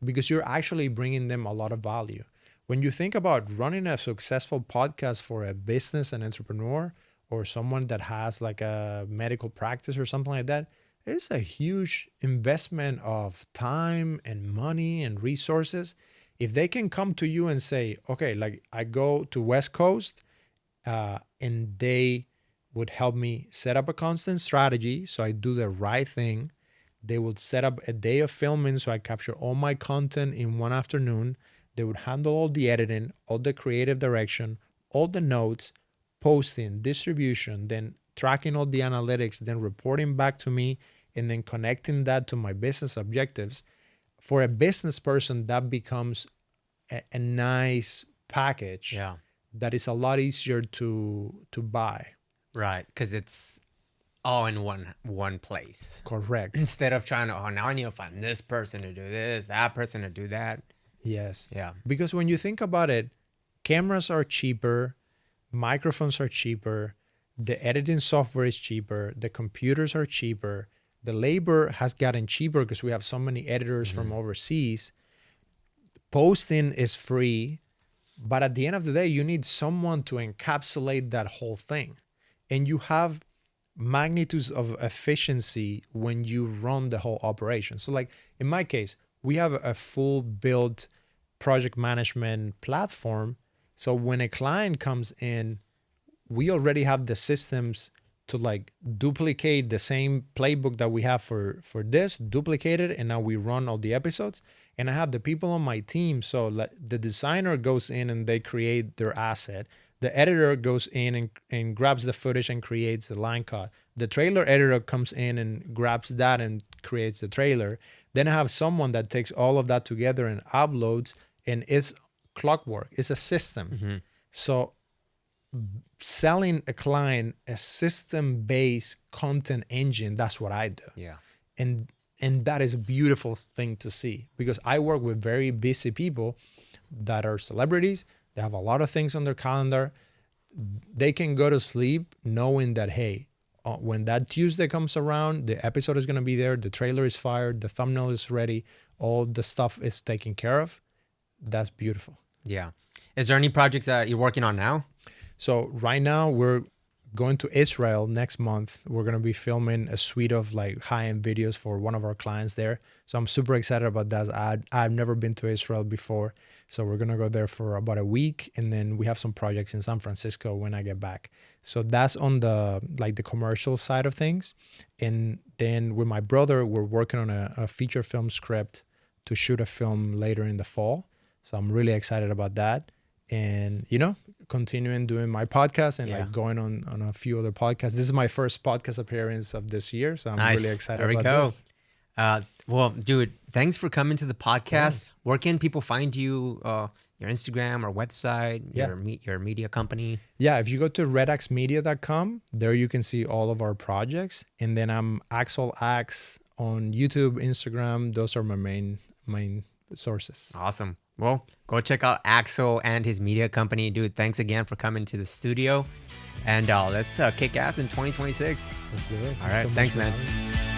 because you're actually bringing them a lot of value. When you think about running a successful podcast for a business and entrepreneur or someone that has like a medical practice or something like that, it's a huge investment of time and money and resources. If they can come to you and say, okay, like I go to West Coast and they would help me set up a constant strategy so I do the right thing. They would set up a day of filming so I capture all my content in one afternoon. They would handle all the editing, all the creative direction, all the notes, posting, distribution, then tracking all the analytics, then reporting back to me, and then connecting that to my business objectives. For a business person, that becomes a nice package that is a lot easier to buy. Right, because it's all in one place. Correct. Instead of trying to, oh, now I need to find this person to do this, that person to do that. Yes. Yeah. Because when you think about it, cameras are cheaper, microphones are cheaper, the editing software is cheaper, the computers are cheaper, the labor has gotten cheaper because we have so many editors from overseas. Posting is free, but at the end of the day, you need someone to encapsulate that whole thing. And you have magnitudes of efficiency when you run the whole operation. So like in my case, we have a full built project management platform. So when a client comes in, we already have the systems to like duplicate the same playbook that we have for this, duplicate it, and now we run all the episodes. And I have the people on my team. So the designer goes in and they create their asset. The editor goes in and grabs the footage and creates a line cut. The trailer editor comes in and grabs that and creates the trailer. Then I have someone that takes all of that together and uploads, and it's clockwork. It's a system. So selling a client a system-based content engine, that's what I do. Yeah. And that is a beautiful thing to see, because I work with very busy people that are celebrities. They have a lot of things on their calendar. They can go to sleep knowing that, hey, when that Tuesday comes around, the episode is going to be there. The trailer is fired. The thumbnail is ready. All the stuff is taken care of. That's beautiful. Yeah. Is there any projects that you're working on now? So right now we're going to Israel next month. We're going to be filming a suite of like high-end videos for one of our clients there. So I'm super excited about that. I've never been to Israel before. So we're going to go there for about a week. And then we have some projects in San Francisco when I get back. So that's on the like the commercial side of things. And then with my brother, we're working on a feature film script to shoot a film later in the fall. So I'm really excited about that. And, you know, continuing doing my podcast and like going on a few other podcasts. This is my first podcast appearance of this year. So I'm really excited about this. Well, dude, thanks for coming to the podcast. Where can people find you? Your Instagram or website, your media company? Yeah, if you go to redaxmedia.com, there you can see all of our projects. And then I'm Axel Ax on YouTube, Instagram. Those are my main sources. Awesome. Well, go check out Axel and his media company. Dude, thanks again for coming to the studio. And let's kick ass in 2026. Let's do it. All right. Thanks, man.